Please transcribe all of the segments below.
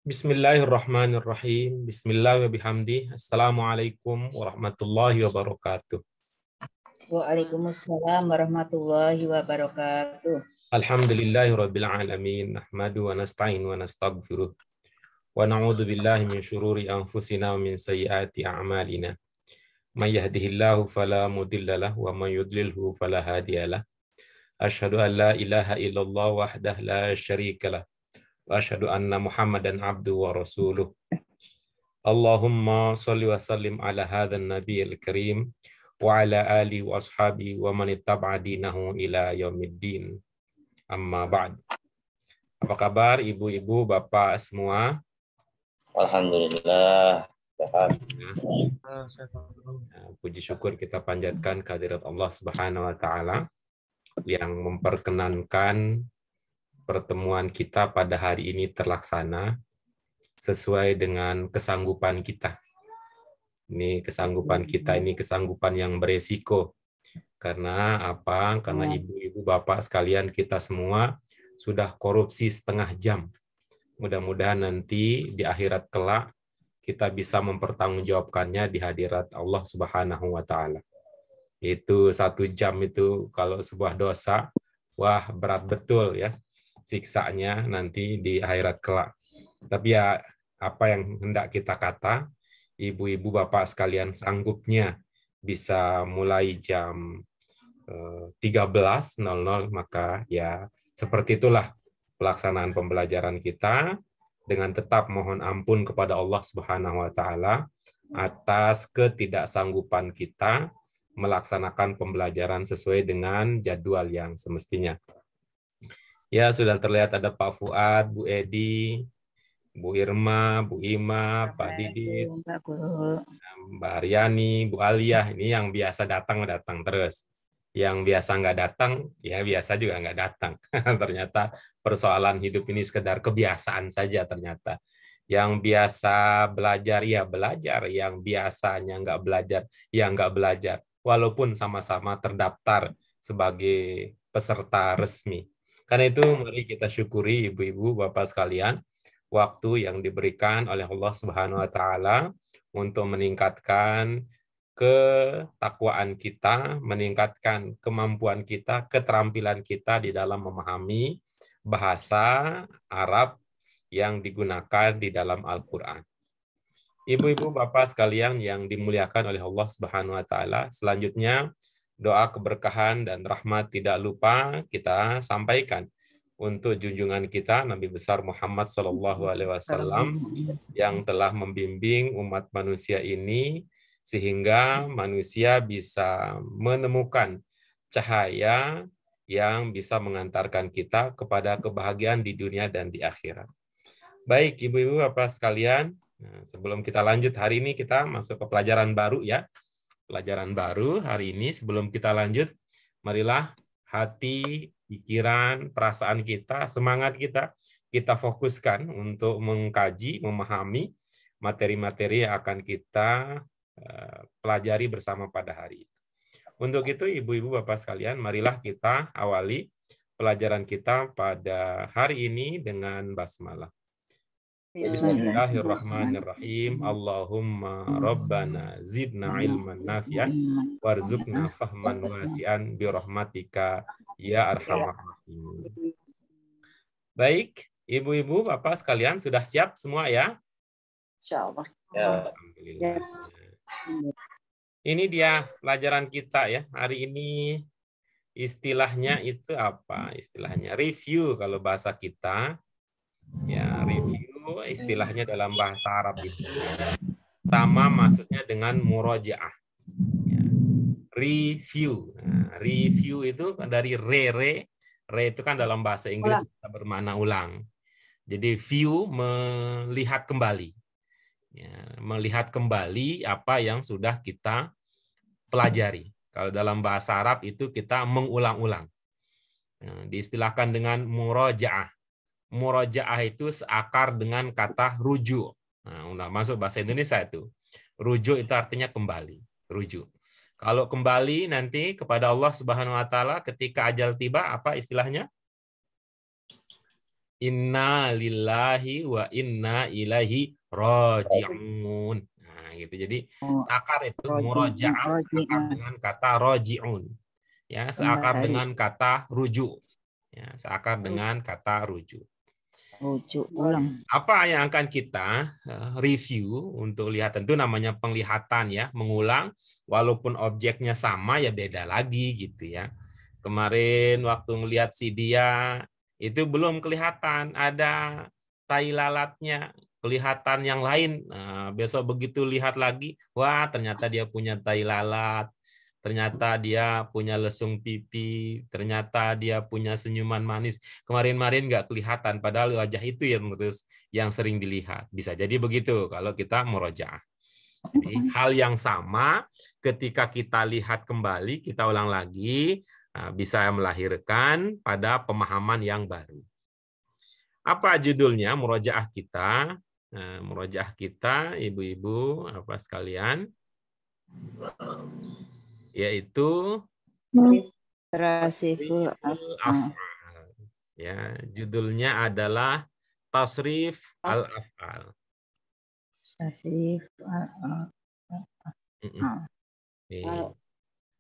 Bismillahirrahmanirrahim. Bismillahirrahmanirrahim. Assalamualaikum warahmatullahi wabarakatuh. Waalaikumsalam warahmatullahi wabarakatuh. Alhamdulillahirabbil alamin. Nahmadu wa nasta'in wa nastaghfiruh. Wa na'udzu billahi min syururi anfusina wa min sayyiati a'malina. May yahdihillahu fala mudilla lahu wa may yudlilhu fala hadiyalah. Asyhadu an la ilaha illallah wahdahu la syarika lah. Wa asyhadu anna Muhammadan abduhu wa rasuluh. Allahumma sholli wa sallim ala hadzal nabiyil karim wa ala alihi wa ashabihi wa man ittaba'a dinahu ila yaumiddin. Amma ba'd. Apa kabar ibu-ibu, bapak semua? Alhamdulillah. Puji syukur kita panjatkan kehadirat Allah Subhanahu wa taala yang memperkenankan pertemuan kita pada hari ini terlaksana sesuai dengan kesanggupan kita. Ini kesanggupan kita, ini kesanggupan yang beresiko. Karena apa? Karena ibu-ibu, bapak sekalian, kita semua sudah korupsi setengah jam. Mudah-mudahan nanti di akhirat kelak kita bisa mempertanggungjawabkannya di hadirat Allah Subhanahu wa taala. Itu 1 jam itu kalau sebuah dosa, wah berat betul ya siksanya nanti di akhirat kelak. Tapi ya apa yang hendak kita kata, ibu-ibu bapak sekalian sanggupnya bisa mulai jam 13.00, maka ya seperti itulah pelaksanaan pembelajaran kita dengan tetap mohon ampun kepada Allah Subhanahu wa taala atas ketidaksanggupan kita melaksanakan pembelajaran sesuai dengan jadwal yang semestinya. Ya, sudah terlihat ada Pak Fuad, Bu Edi, Bu Irma, Bu Ima, Pak Didit, Mbak Aryani, Bu Aliyah. Ini yang biasa datang terus. Yang biasa nggak datang, ya biasa juga nggak datang. Ternyata persoalan hidup ini sekedar kebiasaan saja ternyata. Yang biasa belajar, ya belajar. Yang biasanya nggak belajar, ya nggak belajar. Walaupun sama-sama terdaftar sebagai peserta resmi. Karena itu mari kita syukuri ibu-ibu, bapak sekalian, waktu yang diberikan oleh Allah Subhanahu wa taala untuk meningkatkan ketakwaan kita, meningkatkan kemampuan kita, keterampilan kita di dalam memahami bahasa Arab yang digunakan di dalam Al-Qur'an. Ibu-ibu, bapak sekalian yang dimuliakan oleh Allah Subhanahu wa taala, selanjutnya doa keberkahan dan rahmat tidak lupa kita sampaikan untuk junjungan kita Nabi besar Muhammad SAW yang telah membimbing umat manusia ini sehingga manusia bisa menemukan cahaya yang bisa mengantarkan kita kepada kebahagiaan di dunia dan di akhirat. Baik, ibu-ibu, bapak sekalian, sebelum kita lanjut hari ini kita masuk ke pelajaran baru ya. Pelajaran baru hari ini sebelum kita lanjut, marilah hati, pikiran, perasaan kita, semangat kita fokuskan untuk mengkaji, memahami materi-materi yang akan kita pelajari bersama pada hari ini. Untuk itu, ibu-ibu, bapak sekalian, marilah kita awali pelajaran kita pada hari ini dengan basmalah. Bismillahirrahmanirrahim. Allahumma rabbana zidna ilman nafi'an warzuqna fahman wasi'an birahmatika ya arhamar rahimin. Baik, ibu-ibu, bapak sekalian sudah siap semua ya? Insyaallah. Ya. Alhamdulillah. Ini dia pelajaran kita ya. Hari ini istilahnya itu apa? Istilahnya review kalau bahasa kita. Ya, review istilahnya dalam bahasa Arab itu. Pertama maksudnya dengan murojaah. Ya. Review. Nah, review itu dari re itu kan dalam bahasa Inggris bermakna ulang. Jadi view melihat kembali. Ya, melihat kembali apa yang sudah kita pelajari. Kalau dalam bahasa Arab itu kita mengulang-ulang. Nah, diistilahkan dengan murojaah. Murojaah itu seakar dengan kata rujuk. Nah, udah masuk bahasa Indonesia itu. Rujuk itu artinya kembali, rujuk. Kalau kembali nanti kepada Allah Subhanahu wa taala ketika ajal tiba, apa istilahnya? Inna lillahi wa inna ilaihi raji'un. Nah, gitu. Jadi Oh, seakar itu roji'un, murojaah seakar roji'un. dengan kata roji'un. Ya, seakar Kembali. dengan kata rujuk. Ya, seakar dengan kata rujuk. Rujuk ulang. Apa yang akan kita review untuk lihat, tentu namanya penglihatan ya, mengulang walaupun objeknya sama ya beda lagi gitu ya. Kemarin waktu ngelihat si dia itu belum kelihatan ada tai lalatnya, kelihatan yang lain. Nah, besok begitu lihat lagi, wah ternyata dia punya tai lalat. Ternyata dia punya lesung pipi, ternyata dia punya senyuman manis. Kemarin-kemarin nggak kelihatan, padahal wajah itu yang sering dilihat. Bisa jadi begitu kalau kita murojaah. Jadi hal yang sama ketika kita lihat kembali, kita ulang lagi, bisa melahirkan pada pemahaman yang baru. Apa judulnya murojaah kita? Murojaah kita, ibu-ibu apa sekalian, yaitu Tasriful af'al. Ya, judulnya adalah tasrif al-af'al. tasrif Nih.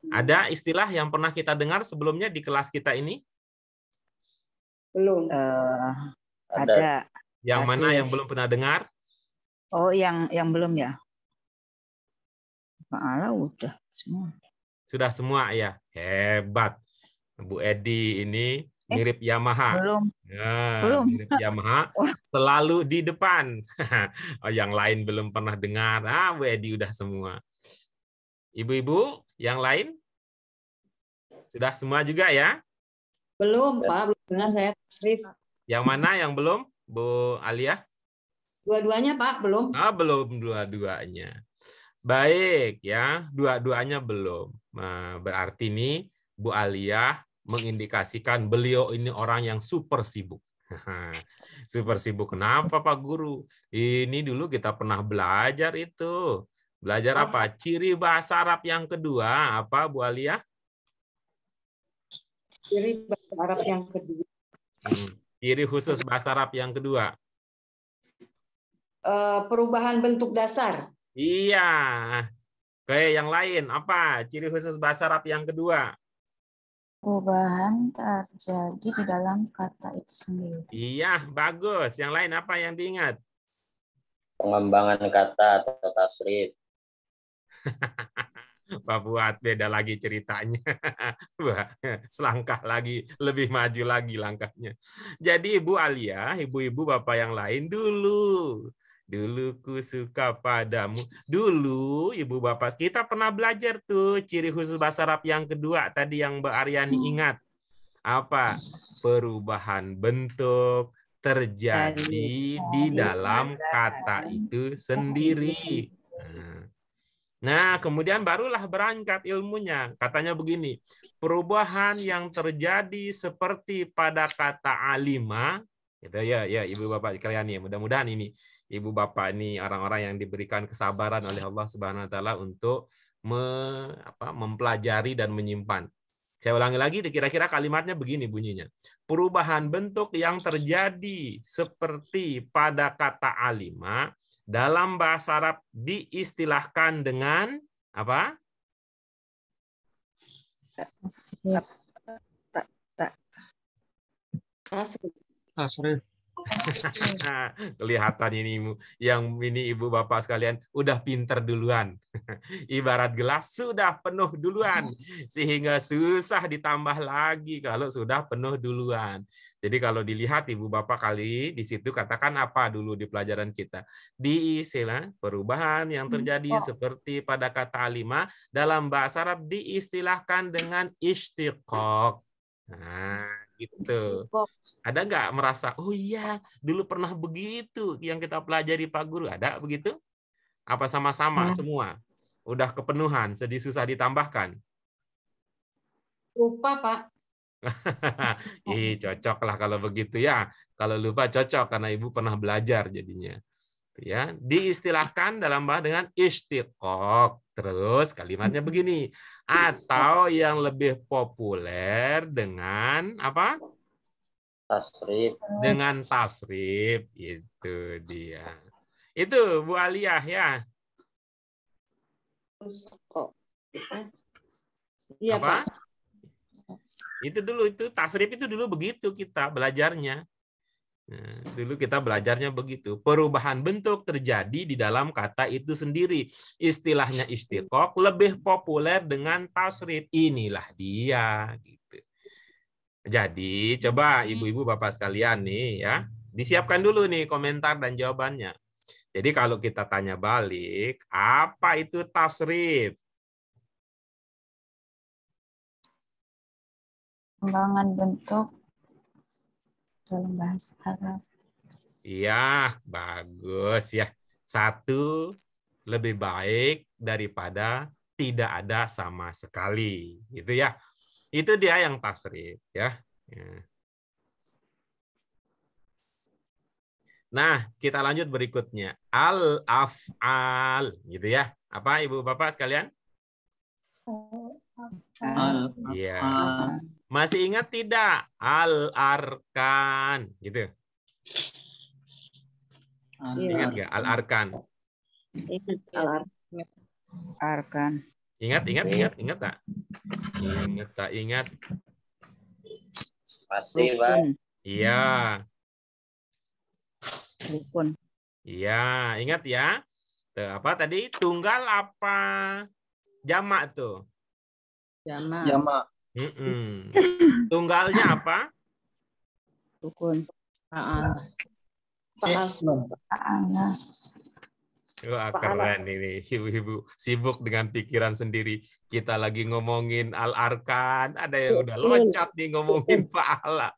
Ada istilah yang pernah kita dengar sebelumnya di kelas kita ini? belum. Ada. Yang mana Tasrif. yang belum pernah dengar? Oh, yang belum ya? Malah udah semua. Sudah semua ya. Hebat. Bu Edi ini mirip Yamaha. Belum. Nah, Belum. mirip Yamaha. Selalu di depan. Yang lain belum pernah dengar. Bu Edi udah semua. Ibu-ibu yang lain? Sudah semua juga ya? Belum, Pak. Belum dengar saya tasrif. Yang mana yang belum, Bu Alia? Dua-duanya, Pak. Belum. Belum dua-duanya. Baik ya, dua-duanya belum. Nah, berarti ini Bu Alia mengindikasikan beliau ini orang yang super sibuk. Super sibuk. Kenapa Pak Guru? Ini dulu kita pernah belajar itu. Belajar apa? Ciri bahasa Arab yang kedua. Apa Bu Alia? Ciri bahasa Arab yang kedua. Ciri khusus bahasa Arab yang kedua. Perubahan bentuk dasar. Iya. Kayak yang lain. Apa? Ciri khusus bahasa Arab yang kedua. Perubahan terjadi di dalam kata itu sendiri. Iya, bagus. Yang lain apa yang diingat? Pengembangan kata atau tasrif. Pak Fuad beda lagi ceritanya. Selangkah lagi, lebih maju lagi langkahnya. Jadi Ibu Alia, ibu-ibu bapak yang lain dulu ku suka padamu. Dulu ibu bapak kita pernah belajar tuh ciri khusus bahasa Arab yang kedua tadi yang Mbak Aryani ingat. Apa? Perubahan bentuk terjadi di dalam kata itu sendiri. Nah, kemudian barulah berangkat ilmunya. Katanya begini, perubahan yang terjadi seperti pada kata alima, gitu ya, ibu bapak kalian ya. Mudah-mudahan ini ibu bapak ini orang-orang yang diberikan kesabaran oleh Allah Subhanahu Wa Taala untuk mempelajari dan menyimpan. Saya ulangi lagi, kira-kira kalimatnya begini bunyinya. Perubahan bentuk yang terjadi seperti pada kata alima dalam bahasa Arab diistilahkan dengan apa? Tasrif. Kelihatan ini yang ini ibu bapak sekalian udah pinter duluan. Ibarat gelas sudah penuh duluan sehingga susah ditambah lagi kalau sudah penuh duluan. Jadi kalau dilihat ibu bapak kali di situ katakan apa dulu di pelajaran kita? Di istilah perubahan yang terjadi seperti pada kata alima dalam bahasa Arab diistilahkan dengan istiqaq. Nah, gitu. Ada nggak merasa, oh iya, dulu pernah begitu yang kita pelajari Pak Guru? Ada begitu? Apa sama-sama semua? Udah kepenuhan, sedih susah ditambahkan? Lupa, Pak. Cocok lah kalau begitu ya. Kalau lupa cocok karena Ibu pernah belajar jadinya. Ya, diistilahkan dalam bahasa dengan istiqaq. Terus kalimatnya begini. Atau yang lebih populer dengan apa? Tasrif. Dengan tasrif, itu dia. Itu Bu Aliyah ya. Terus kok. Iya, Apa? Pak. Itu dulu, itu tasrif itu dulu begitu kita belajarnya. Nah, dulu kita belajarnya begitu. Perubahan bentuk terjadi di dalam kata itu sendiri. Istilahnya istiqaq lebih populer dengan tasrif. Inilah dia. Gitu. Jadi coba ibu-ibu bapak sekalian nih ya, disiapkan dulu nih komentar dan jawabannya. Jadi kalau kita tanya balik, apa itu tasrif? Pengembangan bentuk dalam bahasa Arab. Iya, bagus ya. Satu lebih baik daripada tidak ada sama sekali, gitu ya. Itu dia yang tasrif ya. Nah, kita lanjut berikutnya. Al-af'al, gitu ya. Apa Ibu Bapak sekalian? Iya. Masih ingat tidak? Al-arkan, gitu. Ingat nggak? Al-arkan. Arkan. Ingat tak? Ingat. Masih, Pak. Iya. Rukun. Iya, ingat ya. Tuh, apa tadi? Tunggal apa? Jamak tuh. Jamak. Tunggalnya apa? Rukun. Wah, keren ini. Ibu-ibu sibuk dengan pikiran sendiri. Kita lagi ngomongin al-arkan, ada yang udah loncat nih ngomongin pahala.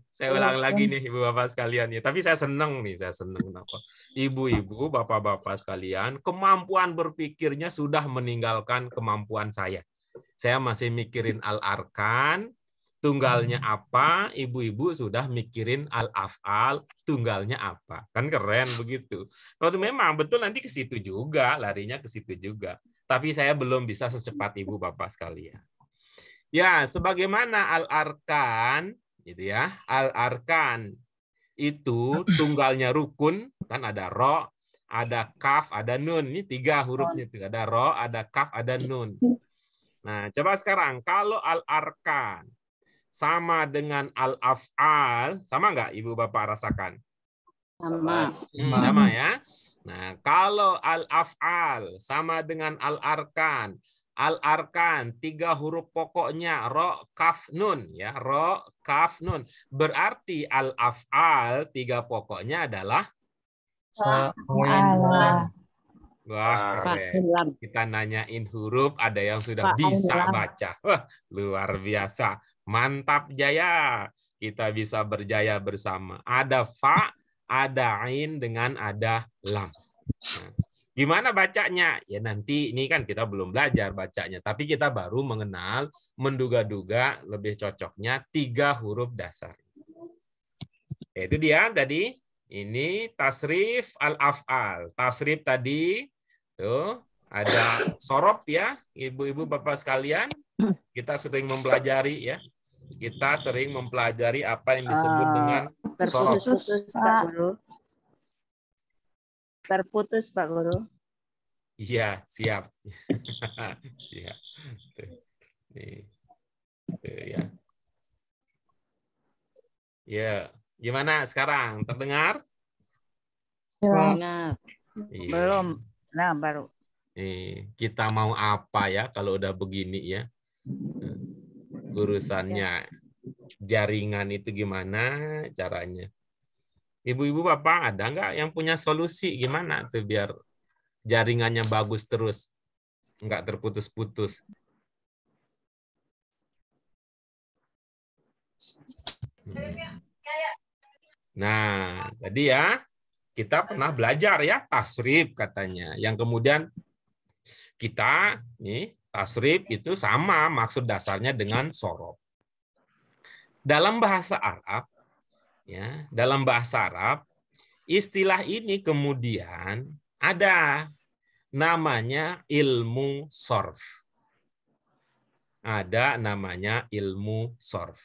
Saya ulang lagi nih Ibu Bapak sekalian ya. Tapi saya senang nih, kenapa? Ibu-ibu, bapak-bapak sekalian, kemampuan berpikirnya sudah meninggalkan kemampuan saya. Saya masih mikirin al-arkan, tunggalnya apa, ibu-ibu sudah mikirin al-af'al, tunggalnya apa. Kan keren begitu. Kalau memang betul nanti ke situ juga, larinya ke situ juga. Tapi saya belum bisa secepat ibu bapak sekalian. Ya, sebagaimana al-arkan, gitu ya. Al-arkan itu tunggalnya rukun, kan ada ro, ada kaf, ada nun. Ini 3 hurufnya itu. Ada ro, ada kaf, ada nun. Nah, coba sekarang kalau al-arkan sama dengan al-af'al, sama nggak Ibu Bapak rasakan? Sama ya. Nah, kalau al-af'al sama dengan al-arkan, 3 huruf pokoknya ro, kaf, nun ya, ro, kaf, nun. Berarti al-af'al 3 pokoknya adalah wah, keren. Kita nanyain huruf, ada yang sudah bisa baca. Wah, luar biasa. Mantap Jaya. Kita bisa berjaya bersama. Ada fa, ada ain, dengan ada lam. Nah, gimana bacanya? Ya nanti ini kan kita belum belajar bacanya. Tapi kita baru mengenal, menduga-duga lebih cocoknya 3 huruf dasar. Itu dia tadi. Ini tasrif al-af'al. Tasrif tadi tuh ada sorob ya, ibu-ibu bapak sekalian. Kita sering mempelajari ya. Kita sering mempelajari apa yang disebut dengan sorob. Terputus Pak Guru. Terputus Pak Guru. Iya, siap. Siap. Nih. Tuh, ya. Ya, gimana sekarang? Terdengar? Jelas. Iya. Belum. Nah, baru. Kita mau apa ya kalau udah begini ya? Urusannya jaringan itu gimana caranya? Ibu-ibu bapak ada nggak yang punya solusi gimana tuh biar jaringannya bagus terus, nggak terputus-putus? Nah, tadi ya kita pernah belajar ya tasrif katanya, yang kemudian kita nih tasrif itu sama maksud dasarnya dengan sorob. Dalam bahasa Arab, ya, dalam bahasa Arab, istilah ini kemudian ada namanya ilmu sorf. Ada namanya ilmu sorf.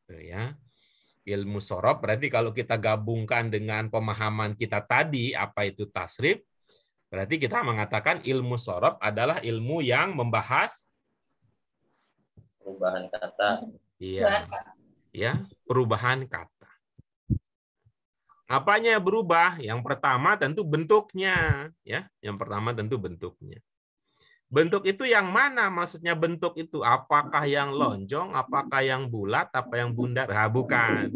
Tuh ya. Ilmu sorof berarti kalau kita gabungkan dengan pemahaman kita tadi apa itu tasrif, berarti kita mengatakan ilmu sorof adalah ilmu yang membahas Perubahan kata. iya, ya, perubahan kata. Apanya yang berubah? Yang pertama tentu bentuknya, ya. Yang pertama tentu bentuknya. Bentuk itu yang mana? Maksudnya bentuk itu apakah yang lonjong, apakah yang bulat, apa yang bundar? Nah, bukan.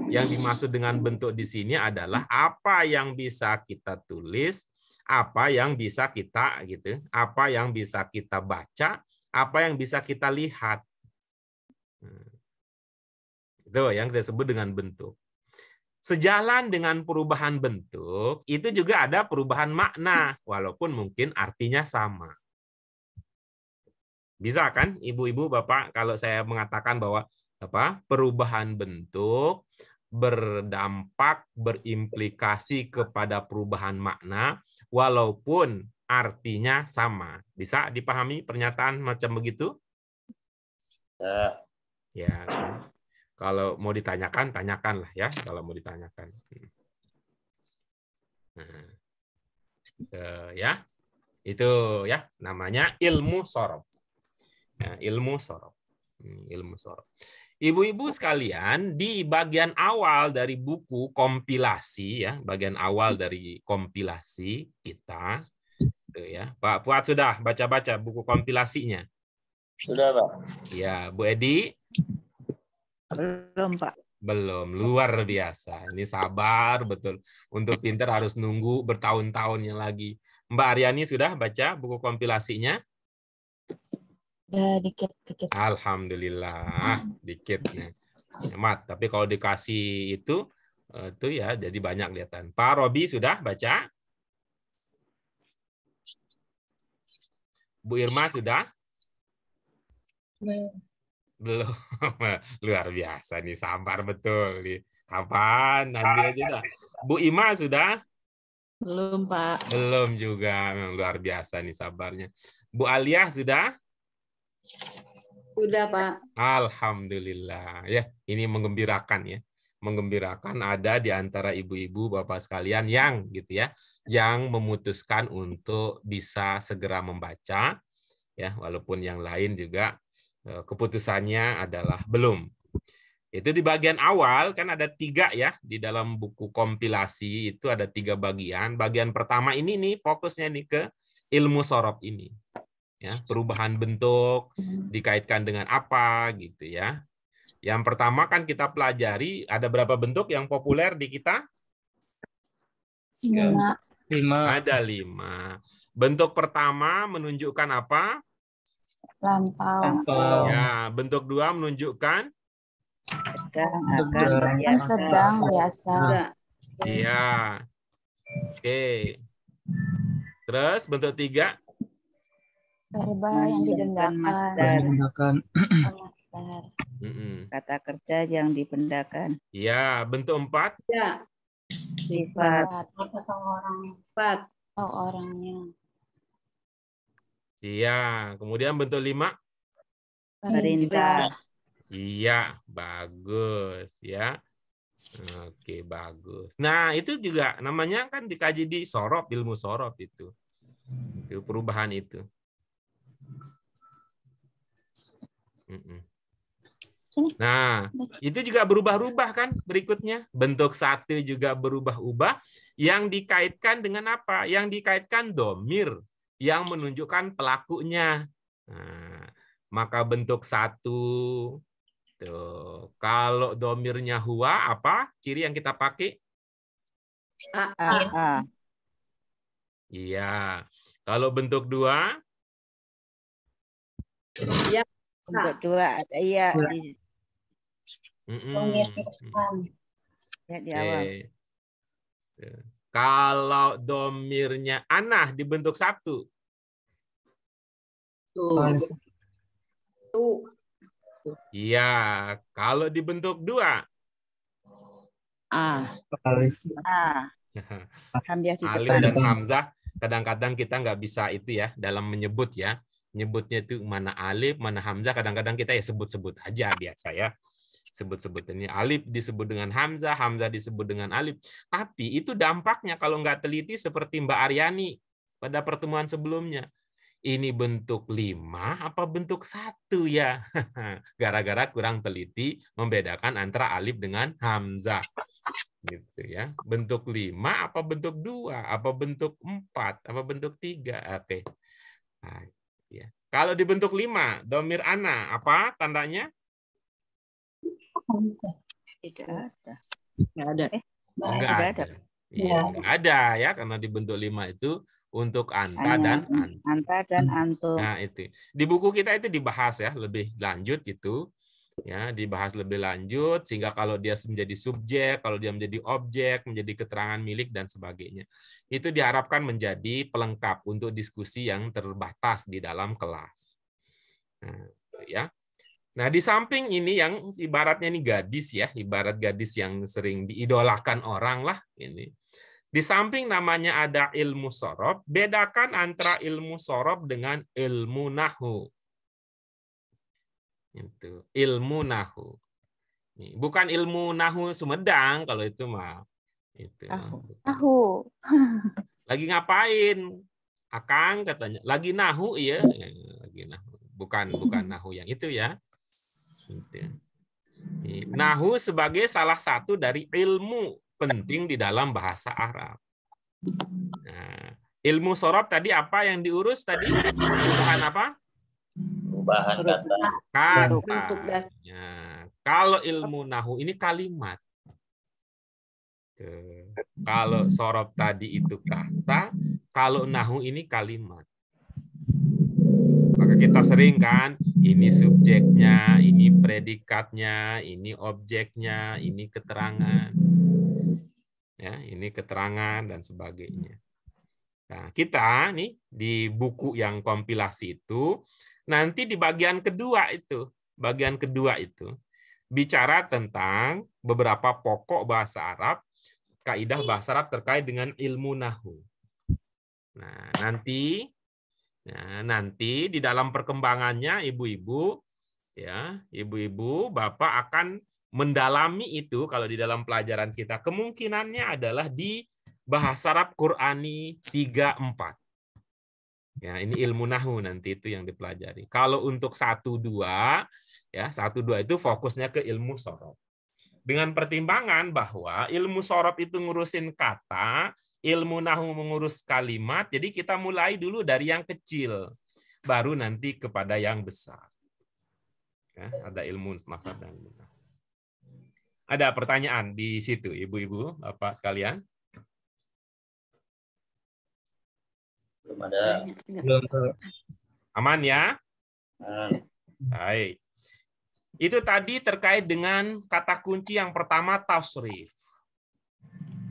Yang dimaksud dengan bentuk di sini adalah apa yang bisa kita tulis, apa yang bisa kita gitu, apa yang bisa kita baca, apa yang bisa kita lihat. Itu yang disebut dengan bentuk. Sejalan dengan perubahan bentuk, itu juga ada perubahan makna, walaupun mungkin artinya sama. Bisa kan, ibu-ibu, bapak, kalau saya mengatakan bahwa perubahan bentuk berdampak, berimplikasi kepada perubahan makna, walaupun artinya sama. Bisa dipahami pernyataan macam begitu? Ya. Kalau mau ditanyakan, tanyakanlah ya. Kalau mau ditanyakan. Nah, ya, itu ya namanya ilmu sorof. Ya, ilmu sorof. Ilmu sorof. Ibu-ibu sekalian, di bagian awal dari buku kompilasi ya, bagian awal dari kompilasi kita, tuh ya, Pak Fuad sudah baca-baca buku kompilasinya? Sudah, Pak. Ya, Bu Edi? Belum, Pak. Belum, luar biasa. Ini sabar betul. Untuk pinter harus nunggu bertahun-tahunnya lagi. Mbak Aryani sudah baca buku kompilasinya? Udah dikit-dikit. Alhamdulillah, dikitnya. Hemat, tapi kalau dikasih itu ya jadi banyak kelihatan. Pak Robi sudah baca? Bu Irma sudah? Belum. Luar biasa nih, sabar betul nih. Kapan? Nanti aja dah. Bu Ima sudah? Belum, Pak. Belum juga. Memang luar biasa nih sabarnya. Bu Alia sudah? Sudah, Pak. Alhamdulillah. Ya, ini menggembirakan ya. Menggembirakan ada di antara ibu-ibu, bapak sekalian yang gitu ya, yang memutuskan untuk bisa segera membaca ya, walaupun yang lain juga keputusannya adalah belum. Itu di bagian awal kan ada 3 ya, di dalam buku kompilasi itu ada 3 bagian. Bagian pertama ini nih fokusnya nih ke ilmu sorof ini. Ya, perubahan bentuk dikaitkan dengan apa gitu ya. Yang pertama kan kita pelajari ada berapa bentuk yang populer di kita? 5. Ada 5. Bentuk pertama menunjukkan apa? Lampau. Ya, bentuk 2 menunjukkan Sedang, akan, biasa. Sedang, biasa. Iya. Oke. Terus bentuk 3? Verba yang didendakan. Masdar. Masdar. Kata kerja yang dipendakan. Iya, bentuk 4? Ya. Sifat. Atau orangnya. Sifat. Atau orangnya. Iya, kemudian bentuk 5? Perintah. Iya, bagus ya. Oke, bagus. Nah, itu juga namanya kan dikaji di sorof, ilmu sorof itu. Itu perubahan itu. Nah, itu juga berubah-ubah kan berikutnya. Bentuk 1 juga berubah-ubah yang dikaitkan dengan apa? Yang dikaitkan domir yang menunjukkan pelakunya. Nah, maka bentuk 1 tuh, kalau domirnya huwa, apa ciri yang kita pakai? A. Iya. Kalau bentuk 2? Ya. Bentuk 2 ada iya di awal. Kalau domirnya anah di bentuk 1? Iya. Kalau di bentuk 2? Hamzah di Alif depan. dan hamzah kadang-kadang kita nggak bisa itu ya dalam menyebut ya. Nyebutnya itu mana alif, mana hamzah, kadang-kadang kita ya sebut-sebut aja biasa ya. sebut-sebut ini. Alif disebut dengan hamzah, hamzah disebut dengan alif. Tapi itu dampaknya kalau nggak teliti seperti Mbak Aryani pada pertemuan sebelumnya. Ini bentuk 5 apa bentuk 1 ya? Gara-gara kurang teliti membedakan antara alif dengan hamzah. Gitu ya. Bentuk 5 apa bentuk 2? Apa bentuk 4? Apa bentuk 3? Oke. Nah, ya. Kalau dibentuk 5, domir ana, apa tandanya? Tidak ada. Nggak ada. Enggak tidak ada. ada. Iya, enggak ada ya, karena dibentuk 5 itu untuk anta dan Hanya antum. anta dan antum. Nah, itu. Di buku kita itu dibahas ya, lebih lanjut gitu. Ya, dibahas lebih lanjut sehingga kalau dia menjadi subjek, kalau dia menjadi objek, menjadi keterangan milik dan sebagainya. Itu diharapkan menjadi pelengkap untuk diskusi yang terbatas di dalam kelas. Nah, ya. Nah, di samping ini yang ibaratnya ini gadis ya, ibarat gadis yang sering diidolakan orang lah ini. Di samping namanya ada ilmu sorob, bedakan antara ilmu sorob dengan ilmu nahu. Itu ilmu nahu. Bukan ilmu nahu Sumedang kalau itu mah. Itu. Tahu. Lagi ngapain? Akang katanya. Lagi nahu iya, lagi nahu. Bukan nahu yang itu ya. Gitu. Nahu sebagai salah satu dari ilmu penting di dalam bahasa Arab. Nah, ilmu sorob tadi apa yang diurus tadi? Perubahan apa? Perubahan kata. Kata. Ya. Kalau ilmu nahu ini kalimat. Kalau sorob tadi itu kata, kalau nahu ini kalimat. Maka kita sering kan, ini subjeknya, ini predikatnya, ini objeknya, ini keterangan. Ya, ini keterangan dan sebagainya. Nah, kita nih di buku yang kompilasi itu nanti di bagian kedua itu bicara tentang beberapa pokok bahasa Arab, kaidah bahasa Arab terkait dengan ilmu nahwu. Nah, nanti di dalam perkembangannya ibu-ibu Bapak akan mendalami itu kalau di dalam pelajaran kita. Kemungkinannya adalah di bahasa Arab Qur'ani 3-4. Ya, ini ilmu nahwu nanti itu yang dipelajari. Kalau untuk 1-2 ya, 1-2 itu fokusnya ke ilmu sorob. Dengan pertimbangan bahwa ilmu sorob itu ngurusin kata, ilmu nahwu mengurus kalimat, jadi kita mulai dulu dari yang kecil, baru nanti kepada yang besar. Ya, ada ilmu maksud dan benar. Ada pertanyaan di situ, ibu-ibu, bapak sekalian? Belum ada. Aman ya? Baik. Itu tadi terkait dengan kata kunci yang pertama tasrif.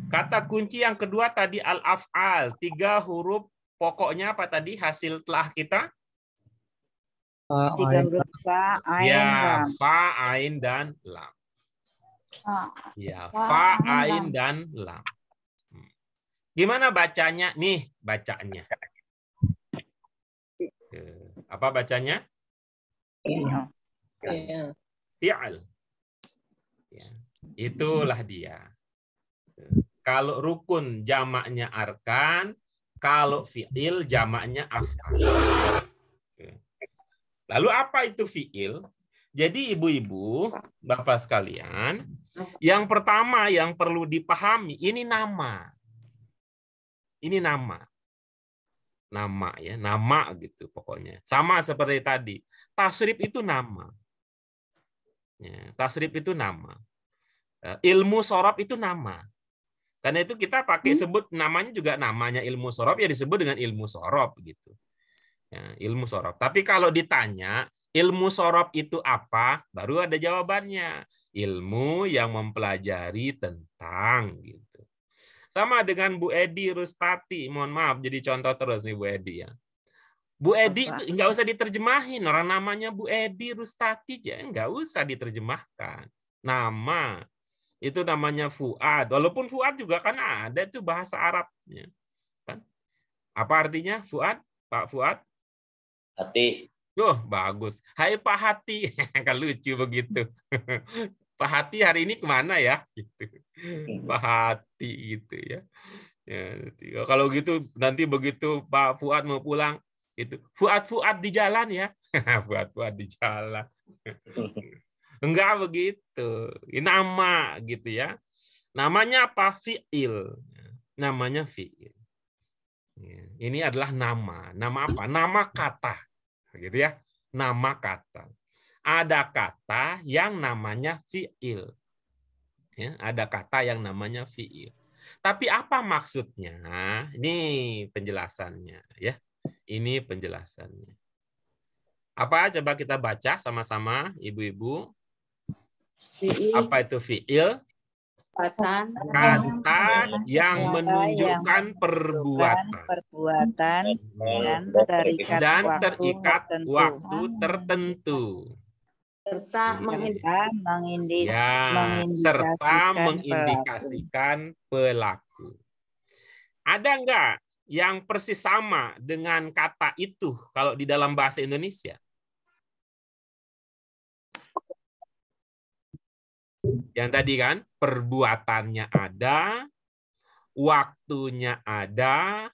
Kata kunci yang kedua tadi al-af'al, 3 huruf pokoknya apa tadi hasil telah kita? 3 huruf fa, ain, lam. Fa, ain, dan lam. Ya, fa, ain, dan lam. Gimana bacanya? Nih bacanya. Apa bacanya? Fi'al. Ya, itulah dia. Kalau rukun jamaknya arkan, kalau fi'il jamaknya af'al. Lalu apa itu fi'il? Jadi ibu-ibu, bapak sekalian, yang pertama yang perlu dipahami, ini nama. Ini nama. Nama ya, nama gitu pokoknya. Sama seperti tadi. Tasrif itu nama. Ya, tasrif itu nama. Ilmu sorob itu nama. Karena itu kita pakai sebut namanya juga namanya ilmu sorob ya disebut dengan ilmu sorob gitu. Ya, ilmu sorob. Tapi kalau ditanya ilmu sorob itu apa, baru ada jawabannya. Ilmu yang mempelajari tentang gitu. Sama dengan Bu Edi Rustati. Mohon maaf jadi contoh terus nih Bu Edi ya. Bu Edi itu nggak usah diterjemahin. Orang namanya Bu Edi Rustati aja nggak usah diterjemahkan. Nama itu namanya Fuad. Walaupun Fuad juga kan ada itu bahasa Arabnya. Kan? Apa artinya Fuad? Pak Fuad? Hati. Bagus. Hai Pak Hati. Kan lucu begitu. Pak Hati hari ini kemana ya? Gitu. Pak Hati gitu ya. Ya, kalau gitu nanti begitu Pak Fuad mau pulang, itu Fuad di jalan ya. Fuad di jalan. Enggak begitu. Ini nama gitu ya. Namanya apa? Fi'il. Namanya fi'il. Ini adalah nama. Nama apa? Nama kata. Gitu ya. Nama kata. Ada kata yang namanya fi'il. Ya, ada kata yang namanya fi'il. Tapi apa maksudnya? Ini penjelasannya ya. Ini penjelasannya. Apa? Coba kita baca sama-sama, ibu-ibu. Apa itu fi'il? Kata yang menunjukkan perbuatan dan terikat waktu tertentu. Serta mengindikasikan pelaku. Ada enggak yang persis sama dengan kata itu kalau di dalam bahasa Indonesia? Yang tadi kan, perbuatannya ada, waktunya ada,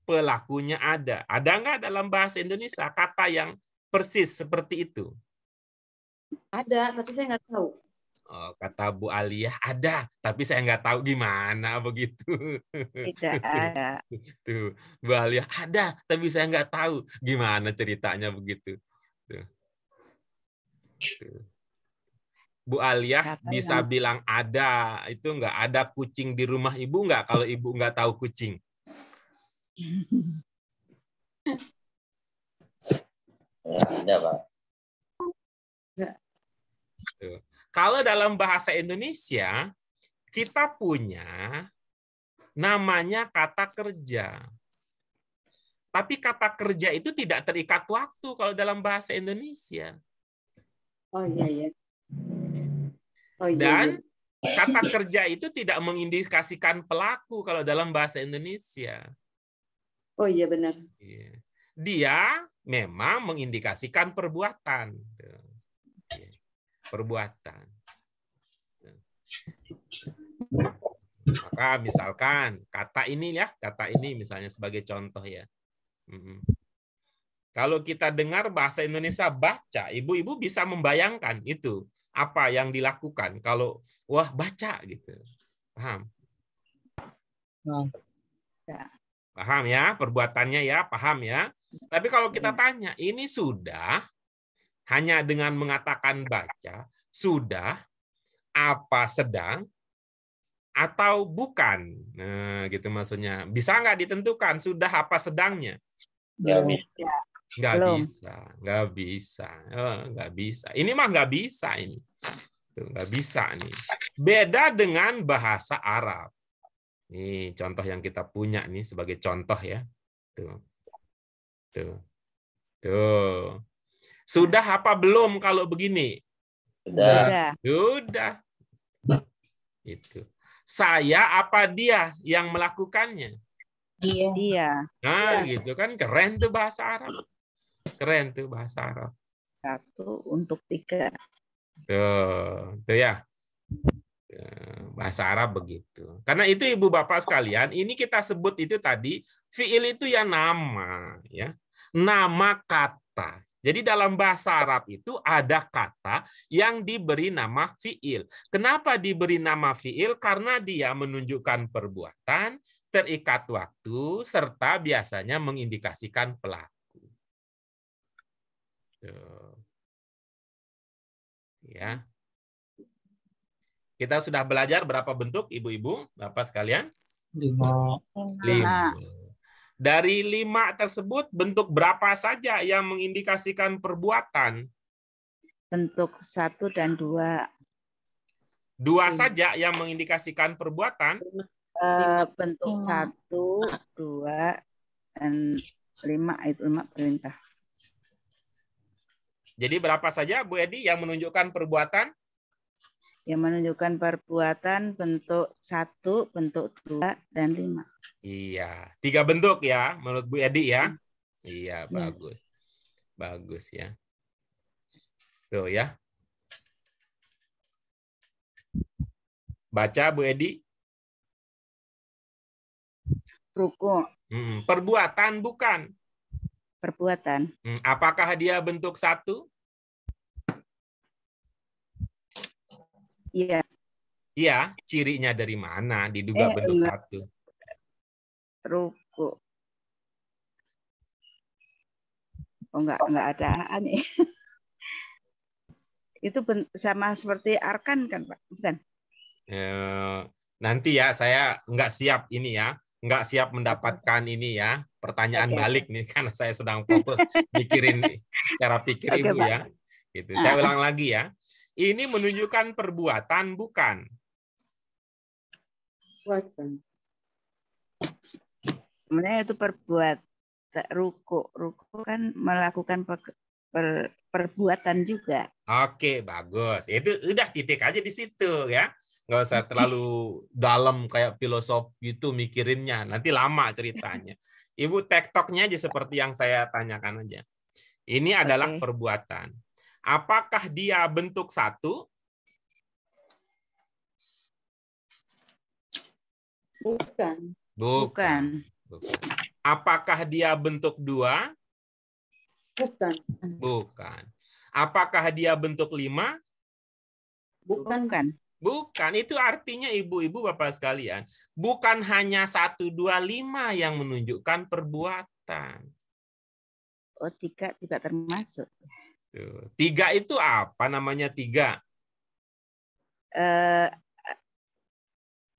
pelakunya ada. Ada enggak dalam bahasa Indonesia kata yang persis seperti itu? Ada, tapi saya nggak tahu. Oh, kata Bu Aliyah ada, tapi saya nggak tahu gimana begitu. Tidak ada. Tuh, Bu Aliyah ada, tapi saya nggak tahu gimana ceritanya begitu. Tuh. Tuh. Bu Aliyah bisa bilang ada, itu nggak ada kucing di rumah ibu nggak kalau ibu nggak tahu kucing? Ya, ada, Pak. Tuh. Kalau dalam bahasa Indonesia, kita punya namanya kata kerja. Tapi kata kerja itu tidak terikat waktu kalau dalam bahasa Indonesia. Oh iya ya. Oh, iya, Dan iya. kata kerja itu tidak mengindikasikan pelaku kalau dalam bahasa Indonesia. Oh iya benar. Dia memang mengindikasikan perbuatan. Perbuatan. Maka misalkan kata ini ya, kata ini misalnya sebagai contoh ya. Kalau kita dengar bahasa Indonesia baca, ibu-ibu bisa membayangkan itu apa yang dilakukan kalau wah baca gitu. Paham? Paham ya perbuatannya ya, paham ya. Tapi kalau kita tanya, ini sudah hanya dengan mengatakan baca, sudah apa sedang atau bukan? Nah, gitu maksudnya. Bisa nggak ditentukan sudah apa sedangnya? Nggak bisa. Oh, nggak bisa. Ini mah nggak bisa ini. Tuh, nggak bisa nih. Beda dengan bahasa Arab. Nih contoh yang kita punya nih sebagai contoh ya. Tuh. Sudah apa belum kalau begini? Sudah. Itu. Saya apa dia yang melakukannya? Dia. Nah, gitu kan keren tuh bahasa Arab. Keren tuh bahasa Arab. 1 untuk 3. Tuh ya. Bahasa Arab begitu. Karena itu Ibu Bapak sekalian, ini kita sebut itu tadi fiil itu ya nama, ya. Nama kata. Jadi dalam bahasa Arab itu ada kata yang diberi nama fiil. Kenapa diberi nama fiil? Karena dia menunjukkan perbuatan, terikat waktu, serta biasanya mengindikasikan pelaku. Tuh. Ya. Kita sudah belajar berapa bentuk, ibu-ibu, bapak sekalian? 5. Dari 5 tersebut, bentuk berapa saja yang mengindikasikan perbuatan? Bentuk 1 dan 2. 2 saja yang mengindikasikan perbuatan? Bentuk 1, 2, dan 5. Itu 5 perintah. Jadi berapa saja, Bu Edi, yang menunjukkan perbuatan? Yang menunjukkan perbuatan bentuk 1, bentuk 2, dan 5. Iya, 3 bentuk ya, menurut Bu Edi ya. Iya, bagus. Bagus ya. Tuh ya. Baca Bu Edi. Ruku, Perbuatan bukan. perbuatan. Apakah dia bentuk satu? Iya. Iya, cirinya dari mana? Diduga bentuk enggak. satu. Ruku. Oh, enggak ada aneh. Itu sama seperti arkan kan, Pak? Bukan? Nanti ya, saya nggak siap ini ya. Nggak siap mendapatkan ini ya. Pertanyaan Oke. balik nih, karena saya sedang fokus mikirin cara pikir Oke, Ibu Pak. ya. Gitu. Saya ulang lagi ya. Ini menunjukkan perbuatan bukan. Bukan. Sebenarnya itu ruku kan melakukan perbuatan juga. Oke, bagus. Itu udah titik aja di situ ya. Nggak usah terlalu dalam kayak filosof gitu mikirinnya. Nanti lama ceritanya. Ibu tektoknya aja seperti yang saya tanyakan aja. Ini adalah Oke. perbuatan. Apakah dia bentuk satu? Bukan. Bukan. Apakah dia bentuk dua? Bukan. Bukan. Apakah dia bentuk 5? Bukan. Bukan. Bukan. Itu artinya ibu-ibu bapak sekalian, bukan hanya 1, 2, 5 yang menunjukkan perbuatan. Oh, 3 juga termasuk. Tuh. 3 itu apa namanya 3?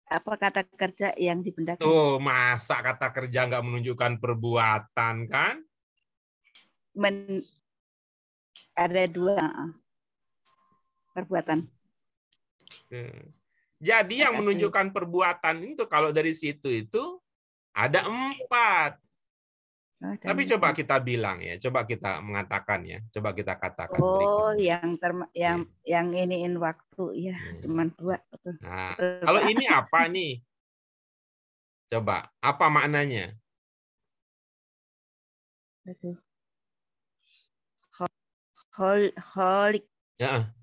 Apa kata kerja yang dibendakan? Tuh, masa kata kerja nggak menunjukkan perbuatan kan? Ada 2 perbuatan. Jadi yang menunjukkan perbuatan itu kalau dari situ itu ada 4. Tapi coba kita bilang ya, coba kita mengatakan ya, coba kita katakan. Oh, berikutnya. yang iniin waktu ya, cuman 2. Betul. Nah, Betul, kalau Pak. ini apa nih? Coba, apa maknanya? Holik. Ya.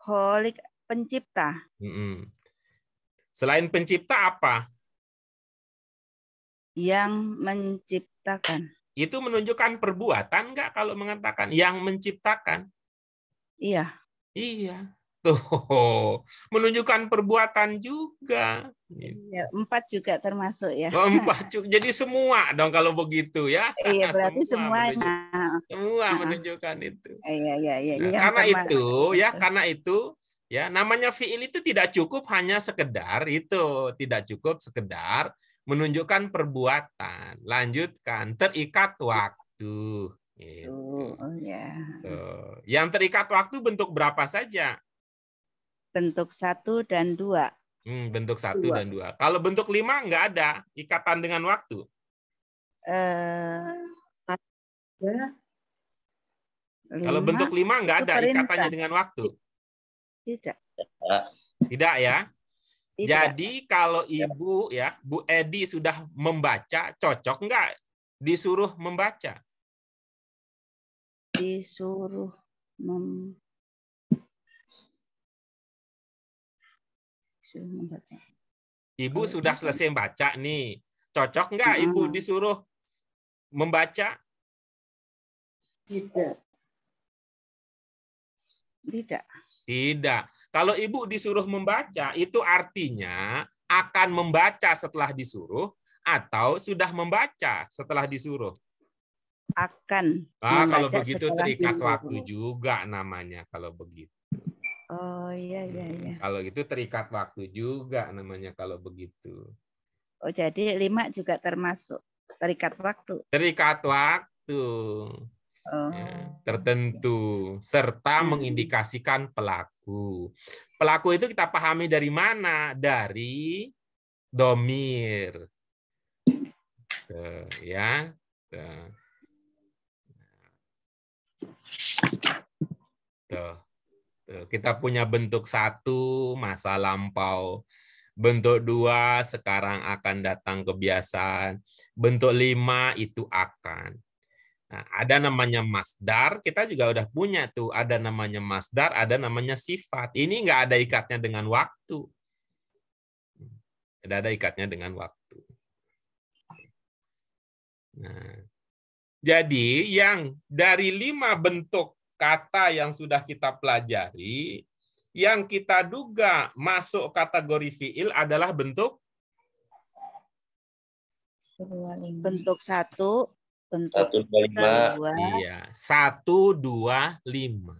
Holik pencipta. Selain pencipta apa? Yang menciptakan. Itu menunjukkan perbuatan nggak kalau mengatakan yang menciptakan? Iya. Iya. Tuh, menunjukkan perbuatan juga. Ya, 4 juga termasuk ya. 4 jadi semua dong kalau begitu ya. Iya, berarti semuanya. Semua menunjukkan itu. Iya. Karena itu ya namanya fiil itu tidak cukup hanya sekedar itu, tidak cukup sekedar menunjukkan perbuatan. Lanjutkan, terikat waktu. Gitu. Oh, ya. Yang terikat waktu bentuk berapa saja? Bentuk 1 dan 2. Bentuk 1 dan 2. Kalau bentuk 5 nggak ada ikatan dengan waktu. Kalau bentuk 5 nggak ada ikatannya dengan waktu. Tidak. Tidak ya. Tidak. Jadi kalau Ibu ya, Bu Edi sudah membaca, cocok nggak disuruh membaca? Disuruh membaca. Ibu sudah selesai baca nih. Cocok nggak Ibu disuruh membaca? Tidak. Kalau Ibu disuruh membaca, itu artinya akan membaca setelah disuruh atau sudah membaca setelah disuruh? Akan. Kalau begitu terikat waktu juga namanya kalau begitu. Oh, iya. Kalau gitu terikat waktu juga namanya kalau begitu. Oh, jadi 5 juga termasuk terikat waktu. Terikat waktu. Tertentu serta mengindikasikan pelaku. Pelaku itu kita pahami dari mana? Dari domir. Ya. Kita punya bentuk 1 masa lampau, bentuk 2 sekarang akan datang kebiasaan, bentuk 5 itu akan. Nah, ada namanya masdar, kita juga udah punya tuh, ada namanya masdar, ada namanya sifat. Ini nggak ada ikatnya dengan waktu. Tidak ada ikatnya dengan waktu. Nah, jadi yang dari 5 bentuk kata yang sudah kita pelajari, yang kita duga masuk kategori fiil adalah bentuk 25. Bentuk 1, bentuk 1, 2, 5. 2. iya, 1, 2, 5.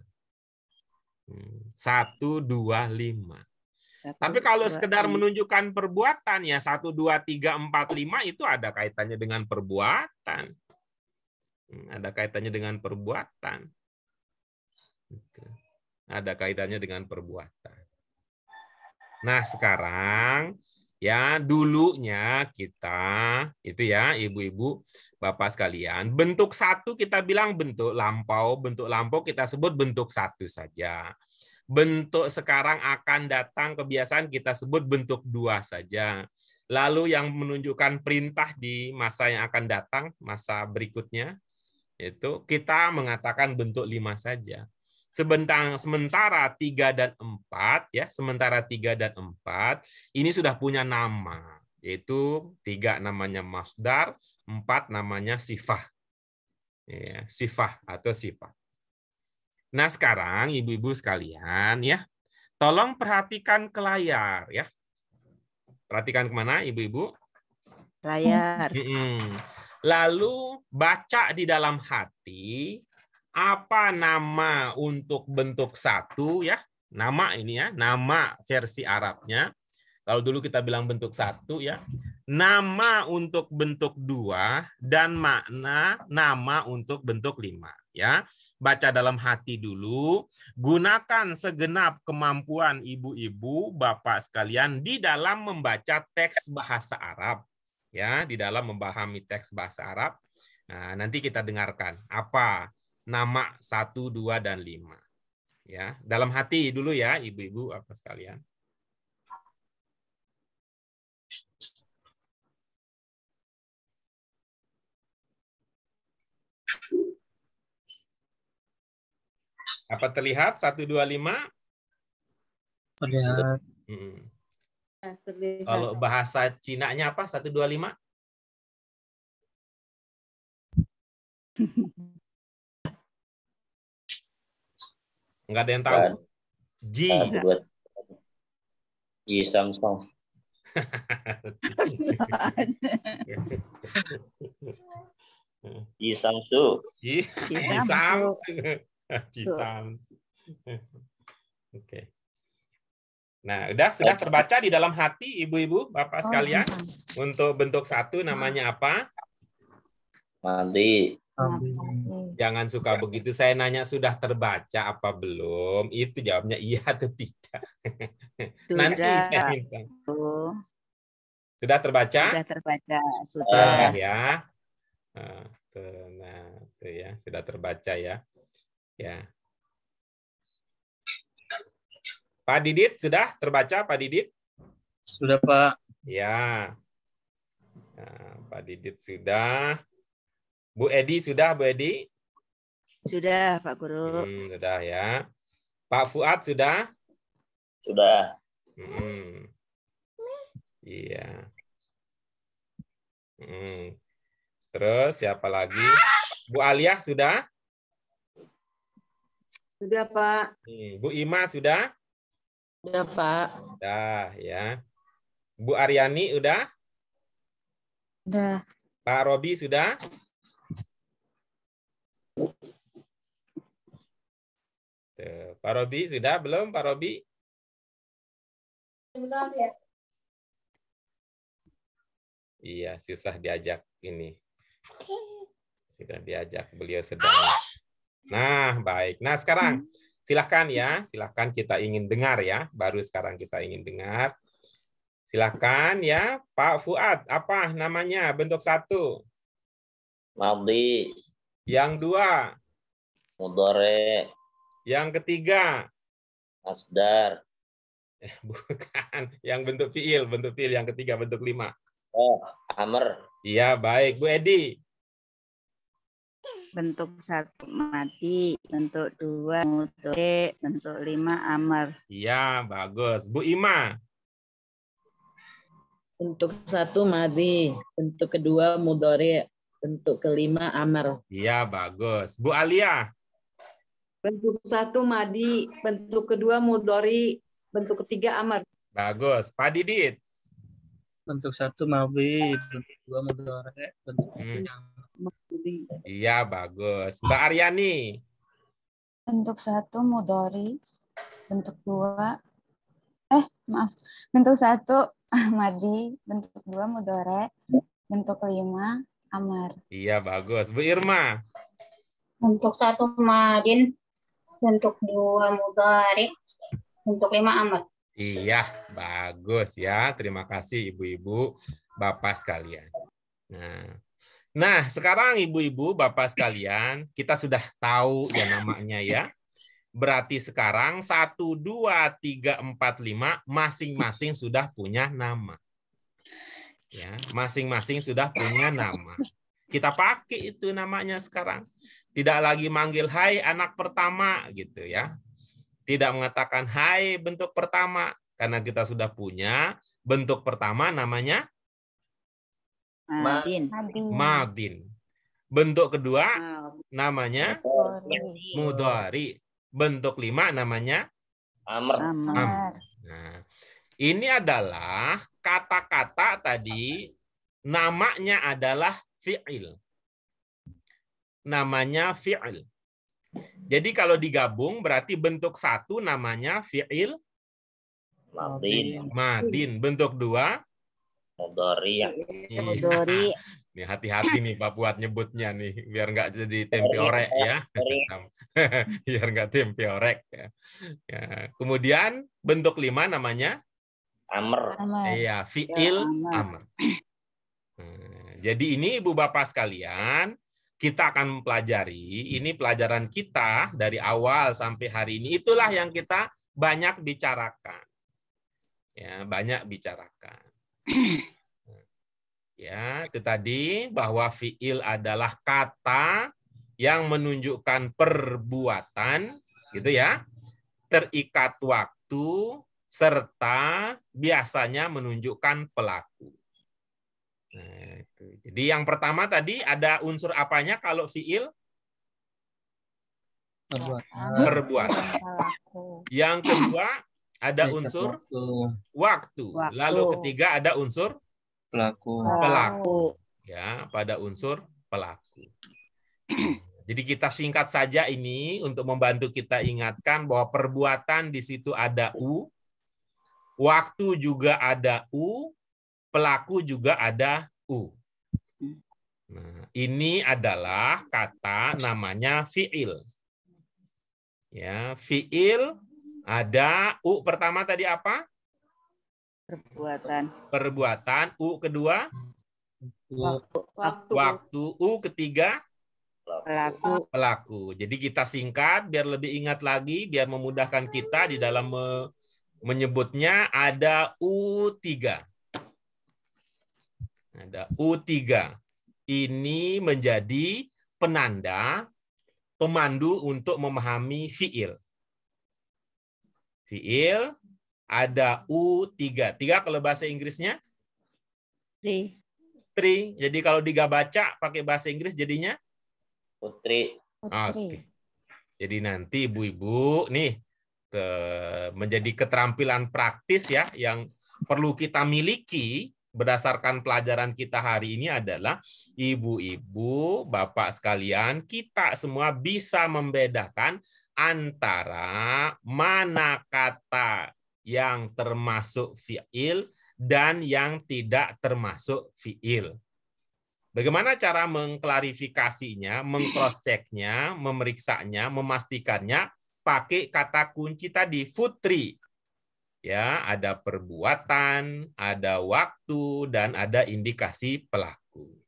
1, 2, 5. Tapi kalau sekedar menunjukkan perbuatan ya 1, 2, 3, 4, 5 itu ada kaitannya dengan perbuatan. Ada kaitannya dengan perbuatan. Ada kaitannya dengan perbuatan. Nah, sekarang ya dulunya kita itu ya ibu-ibu, bapak sekalian, bentuk 1 kita bilang bentuk lampau kita sebut bentuk 1 saja. Bentuk sekarang akan datang kebiasaan kita sebut bentuk 2 saja. Lalu yang menunjukkan perintah di masa yang akan datang, masa berikutnya, itu kita mengatakan bentuk 5 saja. Sementara 3 dan 4 ya, sementara 3 dan 4 ini sudah punya nama, yaitu 3 namanya masdar, 4 namanya sifah. Ya, sifah atau sifat. Nah, sekarang ibu-ibu sekalian ya, tolong perhatikan ke layar ya. Perhatikan kemana ibu-ibu? Layar. Lalu baca di dalam hati apa nama untuk bentuk 1 ya. Nama ini ya, nama versi Arabnya. Kalau dulu kita bilang bentuk 1 ya. Nama untuk bentuk 2 dan makna nama untuk bentuk 5 ya. Baca dalam hati dulu, gunakan segenap kemampuan ibu-ibu, bapak sekalian di dalam membaca teks bahasa Arab ya, di dalam memahami teks bahasa Arab. Nah, nanti kita dengarkan apa nama 1, 2 dan 5 ya. Dalam hati dulu ya ibu-ibu apa sekalian. Apa terlihat 1, 2, 5? Terlihat. Terlihat. Kalau bahasa Cina-nya apa? 1, 2, 5? Enggak ada yang tahu. Ji. 1, 2, Ji Samsung. Ji Samsu. Ji Samsu. Ji Samsu. Oke. Nah, sudah terbaca di dalam hati ibu-ibu, bapak sekalian. Untuk bentuk 1 namanya apa? Mandi. Jangan suka begitu. Saya nanya sudah terbaca apa belum? Itu jawabnya iya atau tidak. Nanti saya minta. Sudah terbaca? Sudah terbaca. Sudah. Ya. Nah, itu ya, sudah terbaca ya. Ya. Pak Didit sudah terbaca, Pak Didit? Sudah, Pak. Ya. Nah, Pak Didit sudah. Bu Edi sudah, Bu Edi? Sudah, Pak Guru. Sudah ya. Pak Fuad sudah? Sudah. Iya. Terus siapa lagi? Bu Alia sudah? Sudah, Pak. Bu Ima sudah? Udah, Pak. Udah ya. Bu Aryani udah? Udah. Pak Robi sudah? Tuh, Pak Robi sudah belum, Pak Robi? Sudah ya. Iya, susah diajak ini. Sudah diajak, beliau sedang. Nah, baik. Nah, sekarang silahkan ya, silahkan kita ingin dengar ya. Baru sekarang kita ingin dengar. Silahkan ya, Pak Fuad. Apa namanya bentuk 1? Madi. Yang 2? Mudhari. Yang ketiga? Masdar. Bukan. Yang bentuk fiil yang ketiga, bentuk 5. Oh, amr. Iya, baik. Bu Edi? bentuk 1 mati, bentuk 2 mudhari, bentuk 5 amr. Iya, bagus. Bu Ima. Bentuk 1 madhi, bentuk kedua mudhari, bentuk kelima amar. Iya, bagus. Bu Alia. Bentuk 1 madi, bentuk kedua mudhari, bentuk ketiga amar. Bagus. Pak Didit. Bentuk 1 madhi, bentuk 2 mudhari, bentuk ketiga Iya, bagus. Mbak Aryani. Bentuk 1 mudhari, bentuk 2 bentuk 1 madi, bentuk 2 mudhari, bentuk 5 amar. Iya, bagus. Bu Irma. Bentuk 1 madin, bentuk 2 mudhari, bentuk 5 amar. Iya, bagus ya. Terima kasih ibu-ibu, bapak sekalian. Nah, sekarang ibu-ibu, bapak sekalian, kita sudah tahu ya namanya ya. Berarti sekarang 1, 2, 3, 4, 5 masing-masing sudah punya nama. Ya, masing-masing sudah punya nama. Kita pakai itu namanya sekarang. Tidak lagi manggil hai anak pertama gitu ya. Tidak mengatakan hai bentuk pertama karena kita sudah punya bentuk pertama namanya Madin. madin. Bentuk kedua namanya mudhari. Bentuk 5 namanya Amr. amr. Nah, ini adalah kata-kata tadi namanya adalah fi'il. Namanya fi'il. Jadi kalau digabung berarti bentuk 1 namanya fi'il Madin. madin. Bentuk 2 Mudhari. Mudhari. Nih hati-hati nih Pak buat nyebutnya nih biar nggak jadi tempe orek ya. Biar nggak tempe orek ya. Ya. Kemudian bentuk 5 namanya Amr. iya, fi'il amr. Jadi ini Ibu Bapak sekalian, kita akan mempelajari, ini pelajaran kita dari awal sampai hari ini, itulah yang kita banyak bicarakan. Ya, banyak bicarakan. Ya, itu tadi bahwa fi'il adalah kata yang menunjukkan perbuatan, gitu ya, terikat waktu, serta biasanya menunjukkan pelaku. Nah, itu. Jadi yang pertama tadi ada unsur apanya kalau fi'il? Perbuatan. Yang kedua ada unsur waktu. Lalu ketiga ada unsur pelaku. Ya, pada unsur pelaku. Jadi kita singkat saja ini untuk membantu kita ingatkan bahwa perbuatan di situ ada u, waktu juga ada u, pelaku juga ada u. Nah, ini adalah kata namanya fi'il. Ya, fi'il ada u pertama tadi apa? Perbuatan. Perbuatan. U kedua? Waktu. U ketiga? Pelaku. Jadi kita singkat biar lebih ingat lagi, biar memudahkan kita di dalam menyebutnya ada U3. Ada U3. Ini menjadi penanda, pemandu untuk memahami fi'il. Fi'il ada U3. 3 kalau bahasa Inggrisnya? 3. Jadi kalau dibaca pakai bahasa Inggris jadinya? Putri. Oke. Jadi nanti ibu-ibu nih menjadi keterampilan praktis ya yang perlu kita miliki berdasarkan pelajaran kita hari ini adalah ibu-ibu, bapak sekalian, kita semua bisa membedakan antara mana kata yang termasuk fi'il dan yang tidak termasuk fi'il. Bagaimana cara mengklarifikasinya, mengcross-check-nya, memeriksanya, memastikannya pakai kata kunci tadi, putri. Ya, ada perbuatan, ada waktu, dan ada indikasi pelaku.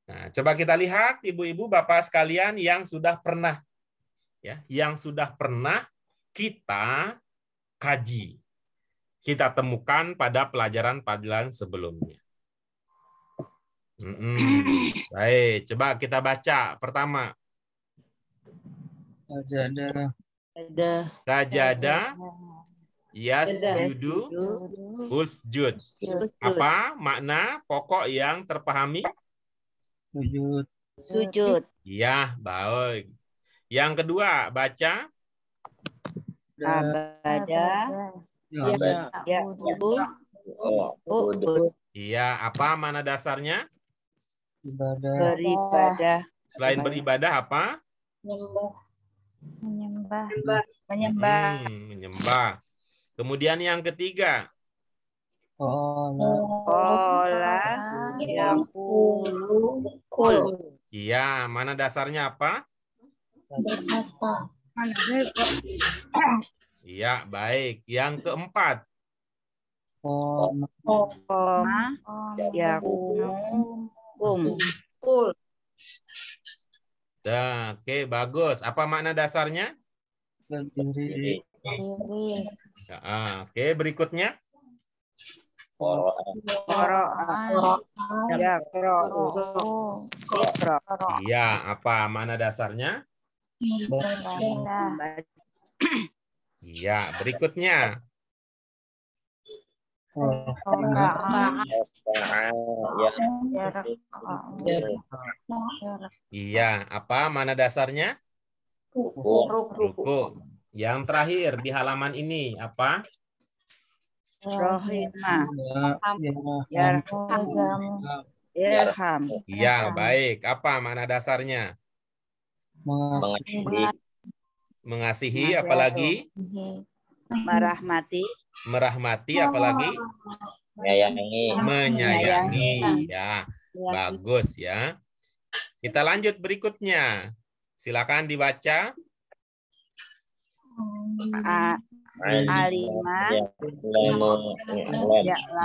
Nah, coba kita lihat ibu-ibu, bapak sekalian yang sudah pernah kita kaji. Kita temukan pada pelajaran-pelajaran sebelumnya. Baik, coba kita baca pertama. Sajadah. Sajadah, yasjudu, usjud. Apa makna pokok yang terpahami? Sujud. Sujud. Iya, baik. Yang kedua, baca. Abadah. Ya. Iya, apa mana dasarnya? Ibadah. Beribadah. Selain beribadah apa? Menyembah. Menyembah. Menyembah. Kemudian yang ketiga. Kola. Yakul. Iya, mana dasarnya apa? Iya, baik. Yang keempat. Koma. Yakum. Oke, bagus. Apa makna dasarnya? Berdiri. Oke, berikutnya. Iya, apa mana dasarnya? Iya, berikutnya. Iya, apa mana dasarnya? Ruku. Yang terakhir di halaman ini apa? Rohimah. Irham. Iya, baik. Apa mana dasarnya? Mengasihi, apalagi? Merahmati. Merahmati, apalagi? Menyayangi. Ya, bagus ya. Kita lanjut berikutnya. Silakan dibaca. Alimah.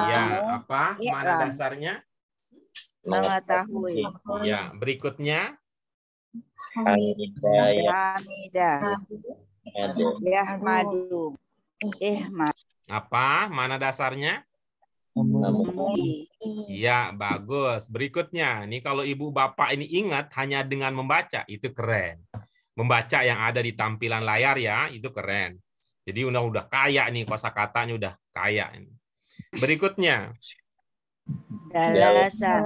Ya, apa mana dasarnya? Mengetahui. Ya, berikutnya. Hamidah. Yahmadu. Ihmad. Apa mana dasarnya? Iya, bagus. Berikutnya, ini kalau ibu bapak ini ingat hanya dengan membaca, itu keren. Membaca yang ada di tampilan layar ya, itu keren. Jadi udah kaya nih kosakatanya, udah kaya. Berikutnya. Dalasa.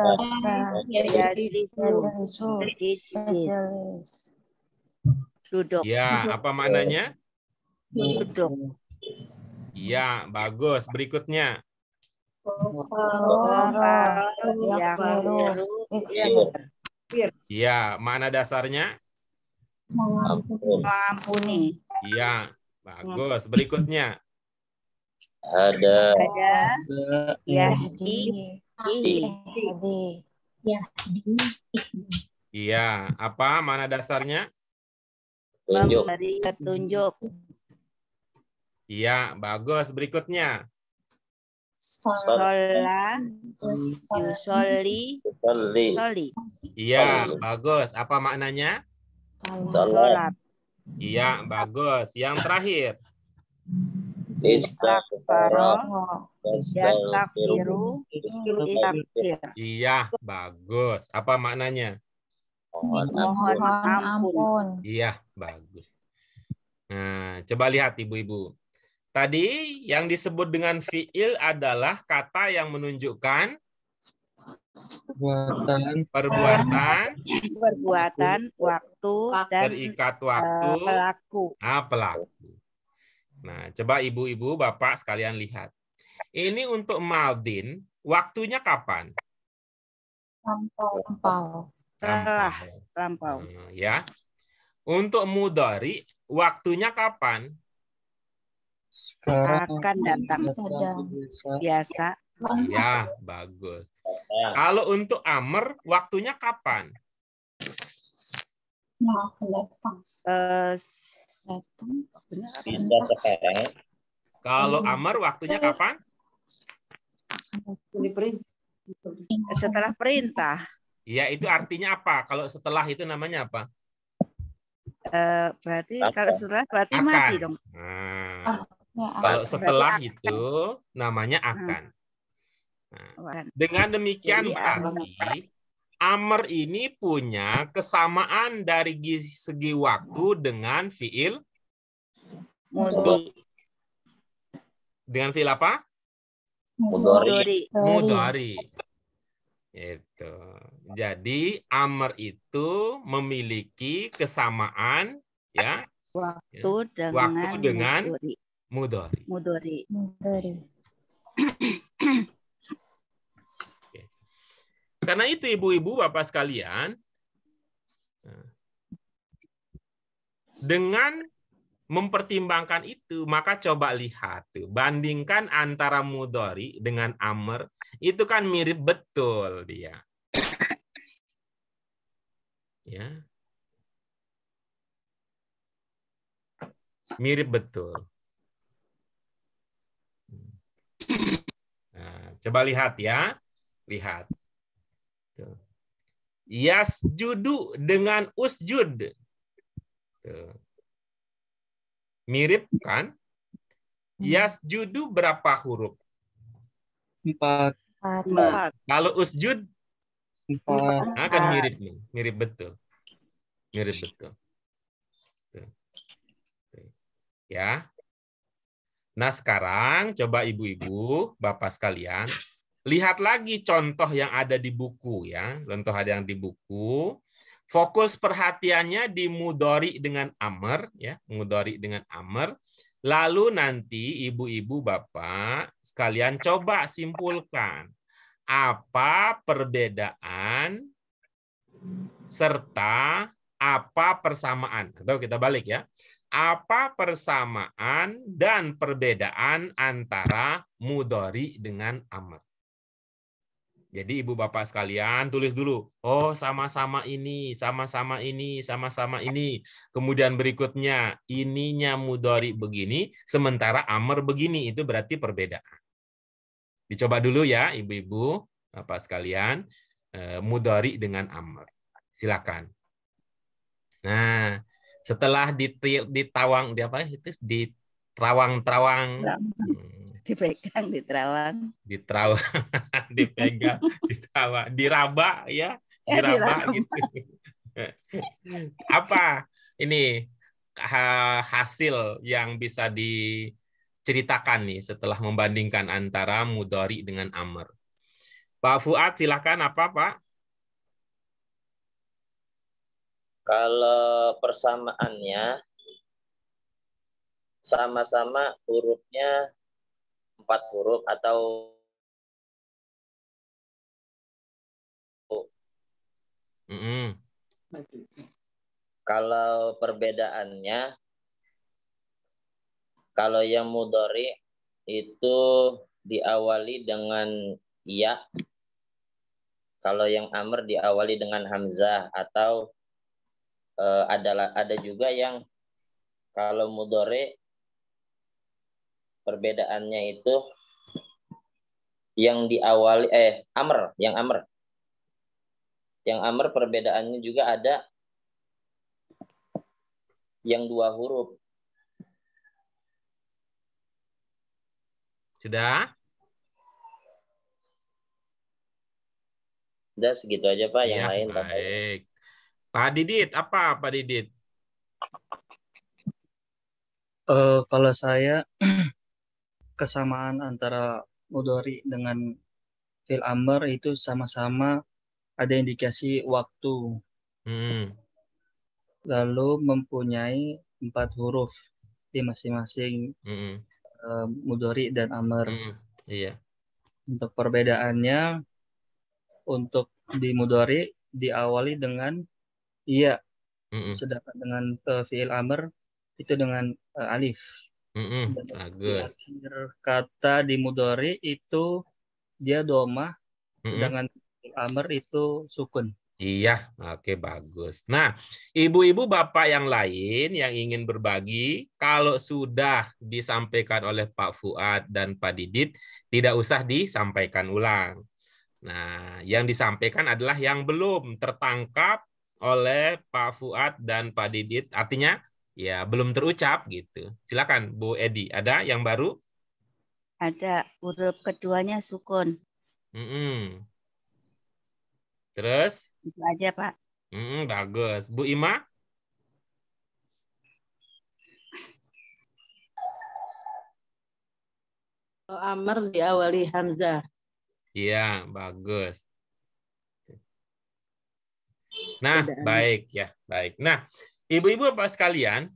Duduk. Ya, apa maknanya? Duduk. Iya, bagus. Berikutnya. Iya, makna dasarnya? Mengampuni. Iya, bagus. Berikutnya. Ada. Yahdi. Iya, apa makna dasarnya? Memberi petunjuk. Iya, bagus. Berikutnya. Sholat. Yusoli. Iya, bagus. Apa maknanya? Sholat. Iya, bagus. Yang terakhir. Yastaghfiru. Iya, bagus. Apa maknanya? Mohon ampun. Iya, bagus. Nah, coba lihat ibu-ibu. Tadi yang disebut dengan fi'il adalah kata yang menunjukkan perbuatan, waktu, dan terikat waktu, pelaku. Pelaku. Nah, coba ibu-ibu, bapak sekalian lihat. Ini untuk Maldin, waktunya kapan? Lampau. Ya. Untuk Mudhari, waktunya kapan? Akan datang. Biasa. Ya, bagus. Kalau untuk Amr, waktunya kapan? Bisa sekarang. Kalau Amr, waktunya kapan? Setelah perintah. Ya, itu artinya apa? Kalau setelah itu namanya apa? Berarti kalau setelah berarti mati dong. Nah, kalau setelah itu namanya akan. Nah, dengan demikian berarti Amr ini punya kesamaan dari segi waktu dengan fiil Mudi. dengan fiil apa? Mudhari. Mudhari. Itu. Jadi Amr itu memiliki kesamaan ya Waktu dengan mudhari. Mudhari. Karena itu ibu-ibu bapak sekalian, dengan mempertimbangkan itu, maka coba lihat tuh, bandingkan antara mudhari dengan amr, itu kan mirip betul dia. Ya. Mirip betul. Nah, coba lihat ya. Lihat. Tuh. Yasjudu dengan usjud. Tuh. Mirip kan? Yasjudu berapa huruf? 4. Kalau usjud 4. akan mirip nih, mirip betul. Mirip betul. Tuh. Ya. Nah, sekarang coba ibu-ibu, bapak sekalian, lihat lagi contoh yang ada di buku ya. Contoh ada yang di buku. Fokus perhatiannya di mudhari dengan amr ya, mudhari dengan amr. Lalu nanti ibu-ibu bapak sekalian coba simpulkan apa perbedaan serta apa persamaan. Atau kita balik ya. Apa persamaan dan perbedaan antara mudhari dengan amr. Jadi ibu bapak sekalian tulis dulu. Oh, sama-sama ini, sama-sama ini, sama-sama ini. Kemudian berikutnya ininya mudhari begini, sementara amr begini. Itu berarti perbedaan. Dicoba dulu ya ibu-ibu bapak sekalian, mudhari dengan amr. Silakan. Nah, setelah ditawang di apa itu diterawang-terawang, dipegang, diterawang, dipegang, ditawang, diraba ya, diraba gitu. Apa ini hasil yang bisa diceritakan nih setelah membandingkan antara mudhari dengan amr? Pak Fuad silakan, apa Pak? Kalau persamaannya sama-sama hurufnya 4 huruf atau kalau perbedaannya, kalau yang mudhari itu diawali dengan ya, kalau yang amr diawali dengan hamzah, atau ada juga yang kalau mudhari perbedaannya itu yang diawali amr, yang amr perbedaannya juga ada yang 2 huruf. Sudah? Udah segitu aja Pak, yang lain baik. Pak Didit, apa Pak Didit? Kalau saya kesamaan antara mudhari dengan fi'il amr itu sama-sama ada indikasi waktu. Lalu mempunyai 4 huruf di masing-masing mudhari dan amr. Iya. Untuk perbedaannya, untuk di mudhari diawali dengan iya, sedangkan dengan fi'il amr itu dengan alif. Dan di akhir kata di mudhari itu dia domah, sedangkan fi'il amr itu sukun. Iya, oke, bagus. Nah, ibu-ibu bapak yang lain yang ingin berbagi, kalau sudah disampaikan oleh Pak Fuad dan Pak Didit, tidak usah disampaikan ulang. Nah, yang disampaikan adalah yang belum tertangkap oleh Pak Fuad dan Pak Didit, artinya ya belum terucap gitu. Silakan Bu Edi, ada yang baru? Ada, huruf keduanya sukun. Terus? Itu aja, Pak. Bagus. Bu Ima? Amr diawali hamzah. Iya, bagus. Nah, baik ya, baik. Nah, ibu-ibu Bapak sekalian,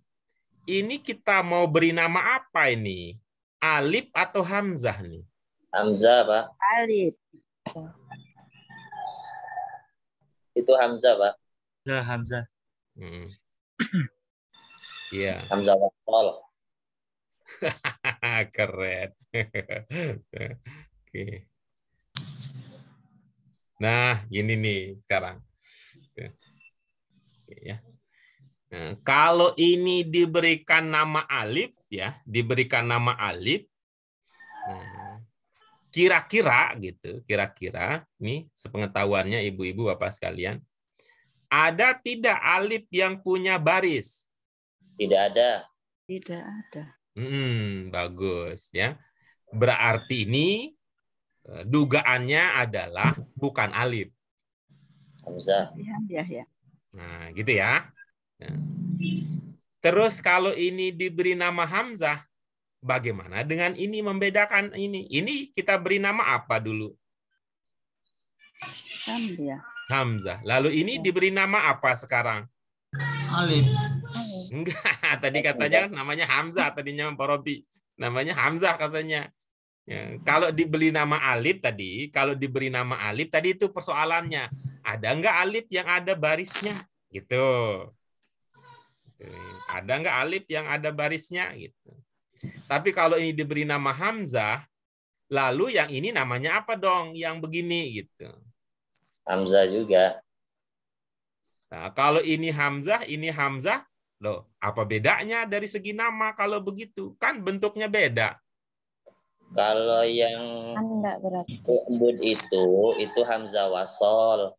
ini kita mau beri nama apa ini? Alif atau hamzah nih? Hamzah, Pak. Alif. Itu Hamzah, Pak. Hamzah. Iya. Hamzah wasol. Keren. Oke. Nah, ini nih sekarang. Oke, ya. Nah, kalau ini diberikan nama alif ya, diberikan nama alif. Nah, kira-kira gitu, kira-kira nih sepengetahuannya ibu-ibu Bapak sekalian, ada tidak alif yang punya baris? Tidak ada. Tidak ada. Bagus ya. Berarti ini dugaannya adalah bukan alif. Hamzah. Ya. Nah, gitu ya. Nah. Terus kalau ini diberi nama hamzah, bagaimana dengan ini membedakan ini? Ini kita beri nama apa dulu? Hamzah. Lalu ini diberi nama apa sekarang? Alif. Enggak, tadi katanya namanya Hamzah, tadinya Pak Robi. Namanya Hamzah katanya. Ya, kalau diberi nama alif tadi, itu persoalannya. Ada enggak alif yang ada barisnya? Gitu. Ada enggak alif yang ada barisnya? Gitu. Tapi kalau ini diberi nama Hamzah, lalu yang ini namanya apa dong? Yang begini gitu. Hamzah juga. Nah, kalau ini Hamzah, loh, apa bedanya dari segi nama kalau begitu? Kan bentuknya beda. Kalau yang bud itu Hamzah wasol.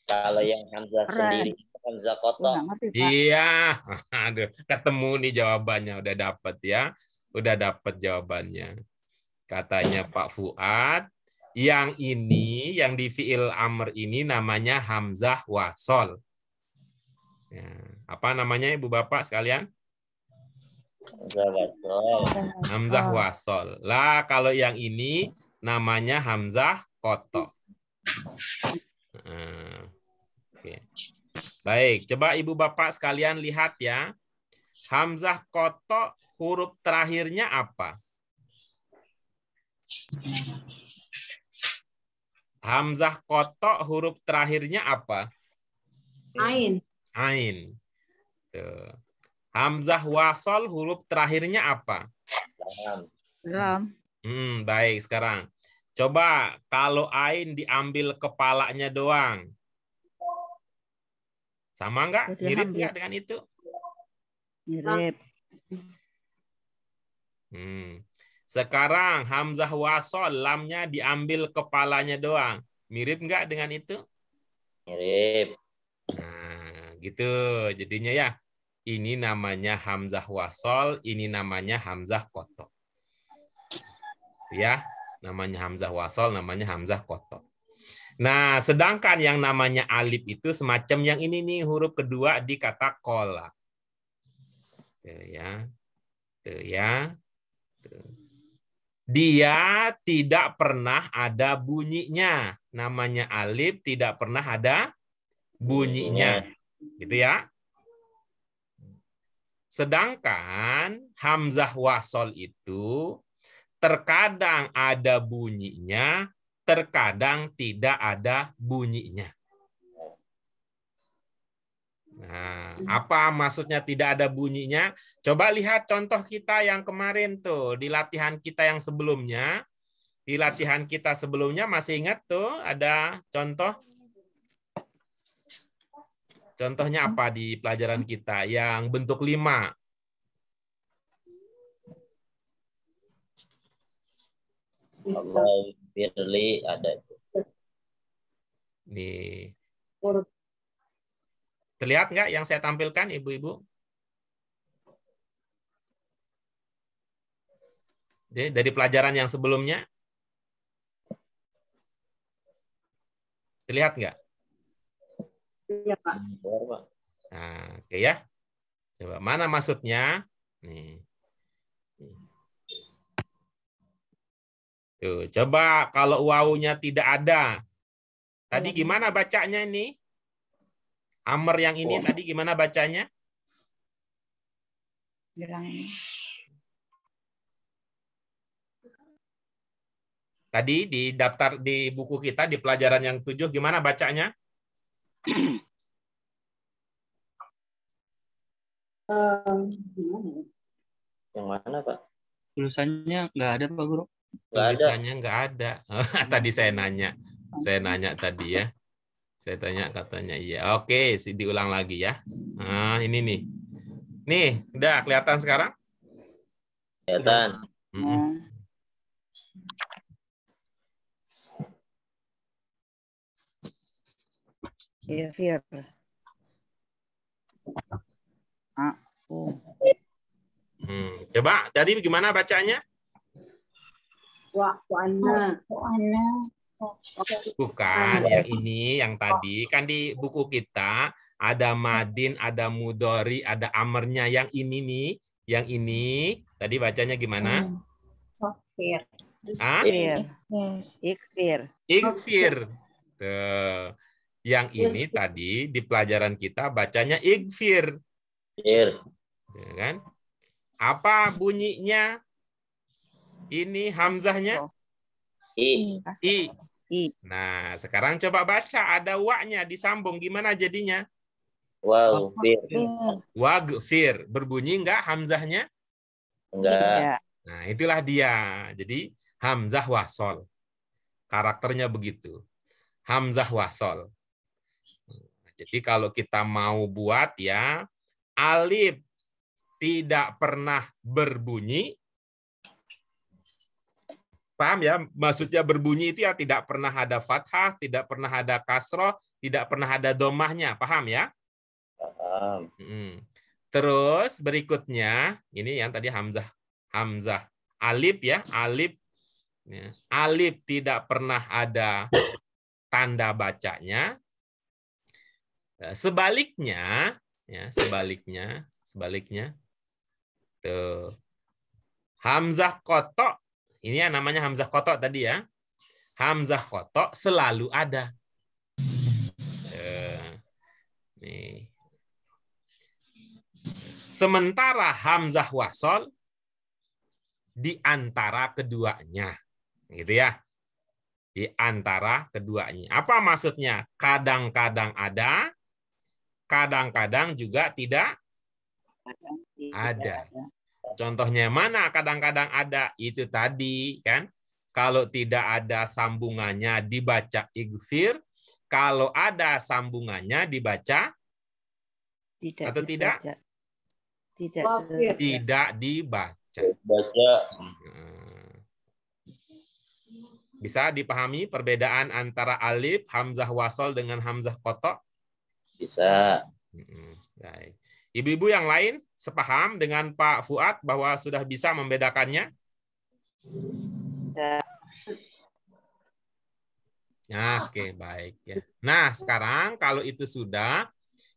Kalau yang Hamzah sendiri itu Hamzah kotok. Iya, aduh, ketemu nih jawabannya, udah dapat ya, udah dapat jawabannya. Katanya Pak Fuad, yang ini, yang di fiil amr ini namanya Hamzah wasol. Ya, apa namanya Ibu Bapak sekalian? Hamzah wasol. Hamzah wasol. Lah kalau yang ini namanya Hamzah kotok. Oke. Baik, coba Ibu Bapak sekalian lihat ya. Hamzah kotok huruf terakhirnya apa? Hamzah kotok huruf terakhirnya apa? Ain. Ain. Tuh. Hamzah wasol huruf terakhirnya apa? Lam. Baik, sekarang. Coba kalau ain diambil kepalanya doang. Sama enggak? Mirip enggak dengan itu? Mirip. Sekarang hamzah wasol lamnya diambil kepalanya doang. Mirip enggak dengan itu? Mirip. Nah, gitu jadinya ya. Ini namanya hamzah wasol, ini namanya hamzah kotok. Ya, namanya hamzah wasol, namanya hamzah kotok. Nah, sedangkan yang namanya alif itu semacam yang ini nih, huruf kedua di kata kola. Tuh ya. Tuh ya. Tuh. Dia tidak pernah ada bunyinya. Namanya alif tidak pernah ada bunyinya. Gitu ya. Sedangkan hamzah wasol itu terkadang ada bunyinya, terkadang tidak ada bunyinya. Nah, apa maksudnya tidak ada bunyinya? Coba lihat contoh kita yang kemarin tuh, di latihan kita yang sebelumnya. Di latihan kita sebelumnya masih ingat tuh ada contoh? Contohnya apa di pelajaran kita yang bentuk 5? Allah firli ada. Nih. Terlihat nggak yang saya tampilkan, Ibu-ibu? Dari pelajaran yang sebelumnya. Terlihat nggak? Iya, Pak. Nah, oke ya. Coba mana maksudnya? Nih. Tuh, coba kalau wawunya tidak ada. Tadi gimana bacanya ini? Amr yang ini tadi gimana bacanya? Tadi di daftar di buku kita di pelajaran yang 7 gimana bacanya? Yang mana, Pak? Tulisannya nggak ada, Pak Guru. Tulisannya nggak ada. Tadi saya nanya. Saya nanya tadi ya. Saya tanya katanya iya. Oke, diulang lagi ya. Nah, ini nih. Nih, udah kelihatan sekarang? Kelihatan. Iya, Fir. Coba tadi gimana bacanya? Wana. Bukan, yang ini, yang tadi. Kan di buku kita ada madin, ada mudori, ada amernya. Yang ini nih, yang ini. Tadi bacanya gimana? Ikfir. Ikfir. Tuh. Yang ini tadi di pelajaran kita bacanya ikfir. Ya kan? Apa bunyinya? Ini hamzahnya? I. Nah, sekarang coba baca. Ada wa-nya disambung. Gimana jadinya? Wagfir. Berbunyi enggak hamzahnya? Enggak. Nah, itulah dia. Jadi, hamzah wasol. Karakternya begitu. Hamzah wasol. Jadi, kalau kita mau buat ya, alif tidak pernah berbunyi. Paham ya? Maksudnya berbunyi itu ya tidak pernah ada fathah, tidak pernah ada kasroh, tidak pernah ada domahnya. Paham ya? Paham. Terus berikutnya, ini yang tadi hamzah. Alif ya, alif. Alif tidak pernah ada tanda bacanya. Sebaliknya, ya, sebaliknya. Tuh. Hamzah kotok. Ini yang namanya hamzah kotok tadi ya. Hamzah kotok selalu ada. Nih. Sementara hamzah wasol di antara keduanya. Gitu ya. Di antara keduanya. Apa maksudnya? Kadang-kadang ada, kadang-kadang juga tidak ada. Contohnya mana kadang-kadang ada? Itu tadi kan. Kalau tidak ada sambungannya dibaca igfir. Kalau ada sambungannya dibaca atau tidak? Tidak dibaca. Bisa dipahami perbedaan antara alif, hamzah wasol dengan hamzah kotok? Bisa. Baik. Ibu-ibu yang lain sepaham dengan Pak Fuad bahwa sudah bisa membedakannya? Oke, baik ya. Nah, sekarang kalau itu sudah,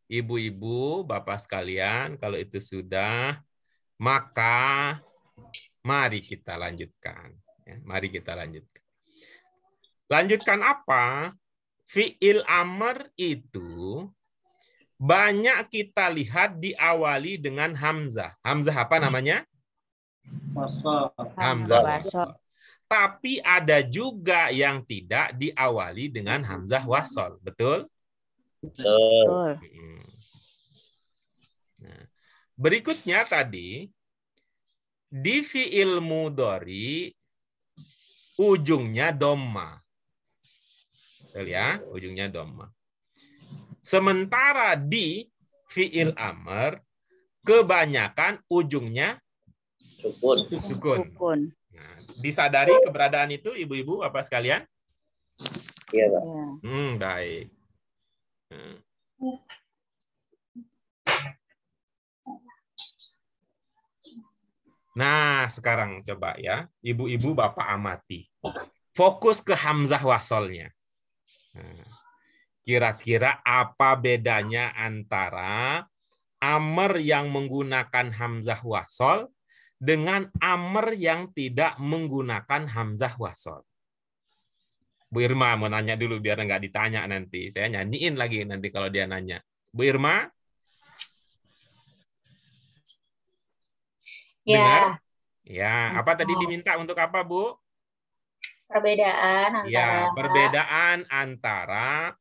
ibu-ibu, bapak sekalian, kalau itu sudah, maka mari kita lanjutkan. Ya, mari kita lanjutkan. Lanjutkan apa? Fi'il amr itu banyak kita lihat diawali dengan hamzah. Hamzah apa namanya? Hamzah wasol. Tapi ada juga yang tidak diawali dengan hamzah wasol. Betul? Betul. Nah, berikutnya tadi, di fi'il mudhari ujungnya dhamma. Betul ya? Ujungnya dhamma. Sementara di fi'il amr kebanyakan ujungnya sukun. Nah, disadari keberadaan itu ibu-ibu apa sekalian? Iya, Pak. Baik. Nah, sekarang coba ya, ibu-ibu bapak amati. Fokus ke hamzah wasolnya. Nah, Kira-kira apa bedanya antara amr yang menggunakan hamzah wasol dengan amr yang tidak menggunakan hamzah wasol? Bu Irma mau nanya dulu biar nggak ditanya nanti. Saya nyanyiin lagi nanti kalau dia nanya. Bu Irma? Dengar? Ya, apa tadi diminta untuk apa, Bu? Perbedaan antara Ya, perbedaan antara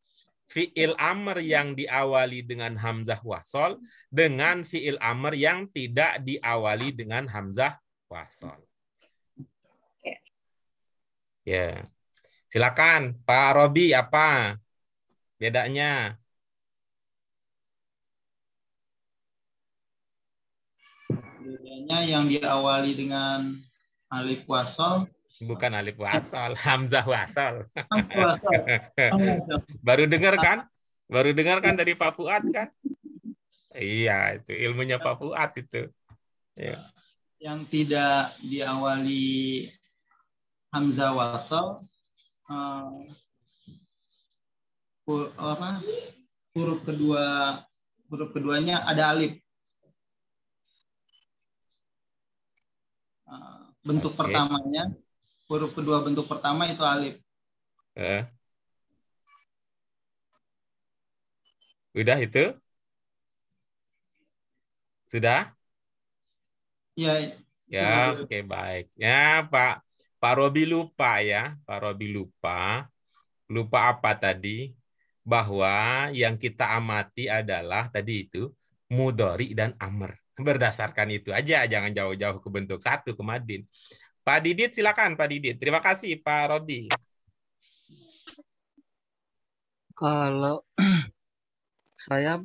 fi'il amr yang diawali dengan hamzah wasol dengan fi'il amr yang tidak diawali dengan hamzah wasol. Ya. Silakan, Pak Robi, apa bedanya? Bedanya yang diawali dengan alif wasol. Bukan alif wasol, hamzah wasol. Wasol. Baru dengar kan? Baru dengar kan dari Pak Fuad kan? Iya, itu ilmunya Pak Fuad itu. Ya. Yang tidak diawali hamzah wasol, huruf keduanya ada alif. Bentuk pertamanya, huruf kedua bentuk pertama itu alif. Udah itu? Sudah? Ya. Ya, oke, baik. Ya, Pak Robi lupa ya. Pak Robi lupa. Lupa apa tadi? Bahwa yang kita amati adalah tadi itu mudhari dan amr. Berdasarkan itu aja, jangan jauh-jauh ke bentuk satu ke madin. Pak Didit, silakan Pak Didit. Terima kasih Pak Robi. Kalau saya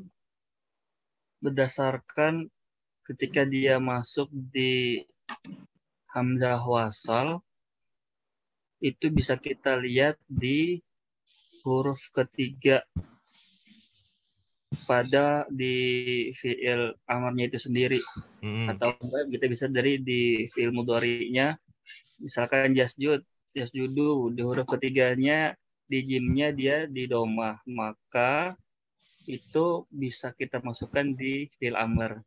berdasarkan ketika dia masuk di hamzah wasal, itu bisa kita lihat di huruf ketiga pada di fi'il amarnya itu sendiri. Atau kita bisa dari di fi'il mudhari'nya, misalkan jasjudu, di huruf ketiganya di jimnya dia di domah, maka itu bisa kita masukkan di fi'il amr.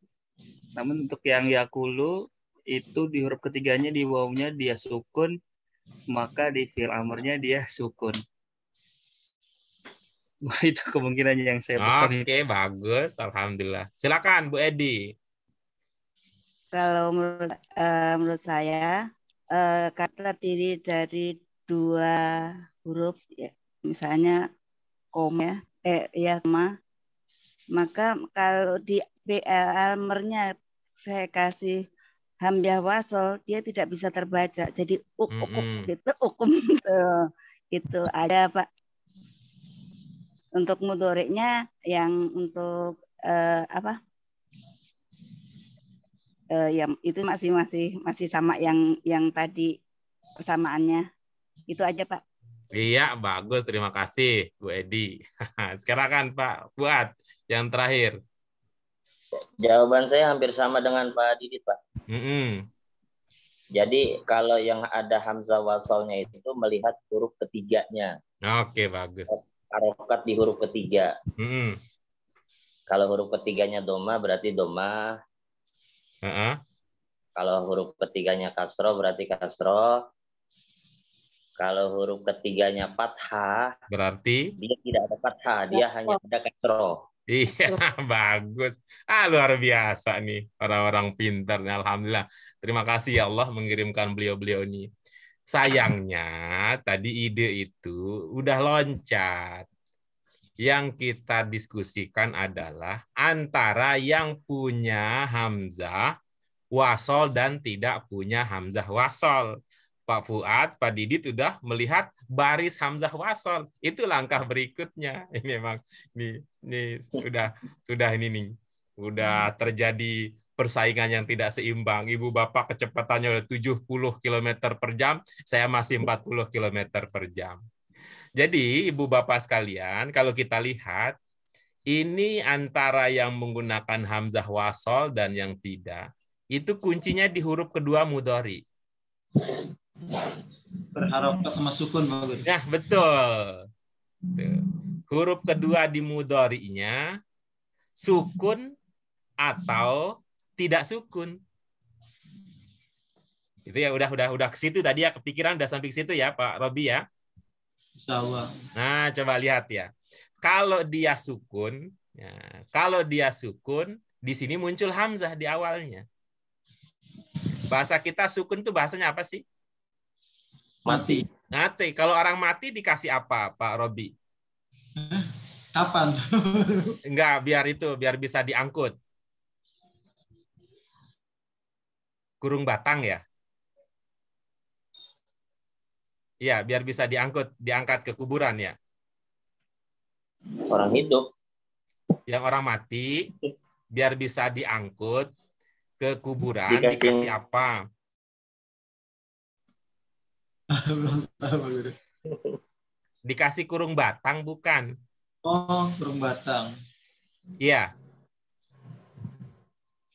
Namun untuk yang yakulu itu di huruf ketiganya di wawunya dia sukun, maka di fi'il amrnya dia sukun. Itu kemungkinan yang saya pahami. Oke, bagus. Alhamdulillah. Silakan Bu Edi. Kalau menurut saya terdiri dari dua huruf, ya, misalnya koma, maka kalau di amrnya saya kasih hamzah wasol, dia tidak bisa terbaca. Jadi gitu, itu ada Pak. Untuk mudhari'nya yang untuk yang itu masih sama yang tadi persamaannya. Itu aja Pak. Iya, bagus. Terima kasih Bu Edi. Sekarang kan Pak Fuad yang terakhir. Jawaban saya hampir sama dengan Pak Didit, Pak. Jadi kalau yang ada hamzah wasalnya itu melihat huruf ketiganya. Oke, bagus. Harokat di huruf ketiga. Kalau huruf ketiganya doma berarti doma. Kalau huruf ketiganya kasro berarti kasro. Kalau huruf ketiganya fathah berarti dia tidak ada fathah, dia hanya ada kasro. Iya, bagus. Luar biasa nih orang-orang pintar. Alhamdulillah. Terima kasih ya Allah mengirimkan beliau-beliau ini. Sayangnya tadi ide itu udah loncat. Yang kita diskusikan adalah antara yang punya hamzah wasol dan tidak punya hamzah wasol. Pak Fuad, Pak Didit sudah melihat baris hamzah wasol. Itu langkah berikutnya. Ini memang ini sudah ini nih. Udah terjadi persaingan yang tidak seimbang. Ibu bapak kecepatannya udah 70 km per jam, saya masih 40 km per jam. Jadi ibu bapak sekalian, kalau kita lihat ini antara yang menggunakan hamzah wasol dan yang tidak. Itu kuncinya di huruf kedua mudhari. Berharokat sama sukun bagus. Nah, betul. Huruf kedua di mudhari'nya sukun atau tidak sukun. Itu ya udah ke situ tadi ya, kepikiran udah sampai ke situ ya Pak Robi ya. Insyaallah. Nah, coba lihat ya. Kalau dia sukun, di sini muncul hamzah di awalnya. Bahasa kita sukun itu bahasanya apa sih? Mati. Mati. Kalau orang mati dikasih apa, Pak Robi? Kapan? Enggak, biar bisa diangkut. Kurung batang ya? Iya, biar bisa diangkat ke kuburan ya. Orang hidup. Yang orang mati, biar bisa diangkut ke kuburan, dikasih apa? Dikasih kurung batang bukan? Oh, kurung batang. Iya.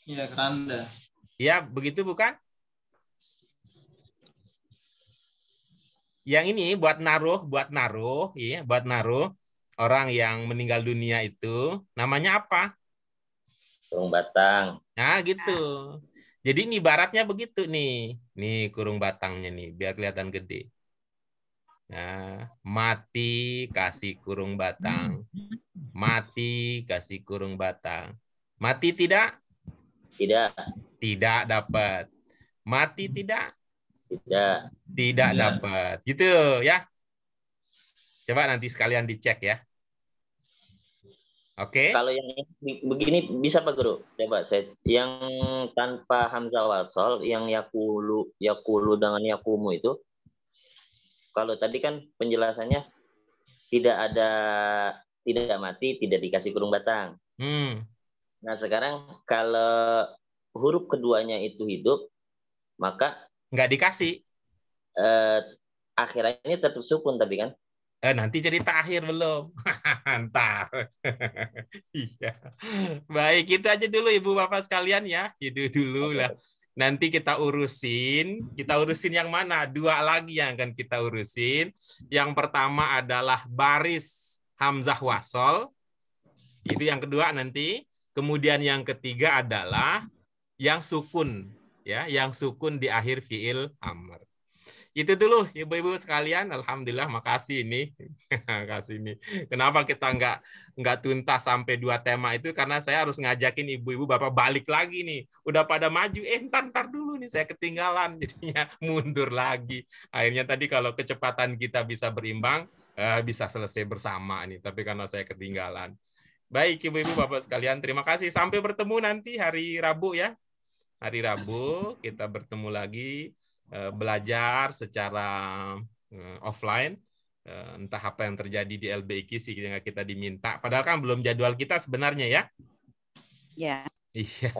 Iya, keranda. Iya, begitu bukan? Yang ini buat naruh orang yang meninggal dunia itu namanya apa? Kurung batang. Nah, gitu. Jadi ini ibaratnya begitu nih. Nih kurung batangnya nih, biar kelihatan gede. Nah, mati kasih kurung batang. Mati kasih kurung batang. Mati tidak? Tidak. Tidak dapat. Mati tidak? Tidak Ya. dapat. Gitu ya. Coba nanti sekalian dicek ya. Oke. Kalau yang begini bisa Pak Guru? Coba saya yang tanpa hamzah wasol, yang yakulu dengan yakumu itu. Kalau tadi kan penjelasannya tidak mati, tidak dikasih kurung batang. Nah, sekarang kalau huruf keduanya itu hidup, maka nggak dikasih. Akhirannya tetap sukun tapi kan? Nanti cerita akhir belum. Ntar. Iya. Baik, itu aja dulu Ibu Bapak sekalian ya. Itu dulu lah. Nanti kita urusin yang mana? 2 lagi yang akan kita urusin. Yang pertama adalah baris hamzah wasol. Itu yang kedua nanti. Kemudian yang ketiga adalah yang sukun. Ya, yang sukun di akhir fiil amr. Itu dulu Ibu-ibu sekalian. Alhamdulillah, makasih ini. Makasih ini. Kenapa kita nggak tuntas sampai 2 tema itu? Karena saya harus ngajakin ibu-ibu Bapak balik lagi nih. Udah pada maju, ntar dulu nih saya ketinggalan. Jadinya mundur lagi. Akhirnya tadi kalau kecepatan kita bisa berimbang, bisa selesai bersama nih. Tapi karena saya ketinggalan. Baik Ibu-ibu Bapak sekalian, terima kasih. Sampai bertemu nanti hari Rabu ya. Hari Rabu kita bertemu lagi. Belajar secara offline, entah apa yang terjadi di LBIQ sih yang kita diminta. Padahal kan belum jadwal kita sebenarnya ya. Ya. Iya.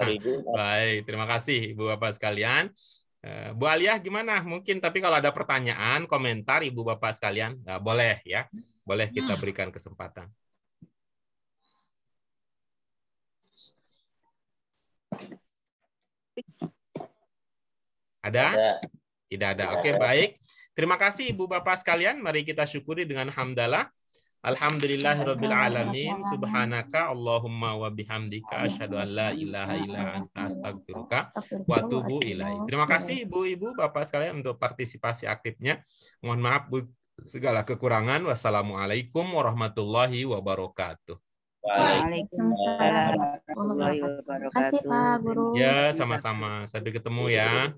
Baik, terima kasih Ibu Bapak sekalian. Bu Aliyah gimana? Mungkin tapi kalau ada pertanyaan, komentar Ibu Bapak sekalian, boleh ya. Boleh kita berikan kesempatan. Ada? Tidak ada. Oke, baik. Terima kasih Ibu Bapak sekalian. Mari kita syukuri dengan hamdalah. Alhamdulillahirabbil alamin. Subhanaka Allahumma wa bihamdika asyhadu an la ilaha illa anta astaghfiruka wa atubu ilaik. Terima kasih Ibu-ibu Bapak sekalian untuk partisipasi aktifnya. Mohon maaf segala kekurangan. Wassalamualaikum warahmatullahi wabarakatuh. Waalaikumsalam warahmatullahi wabarakatuh. Terima kasih Pak Guru. Ya, sama-sama. Sampai ketemu ya.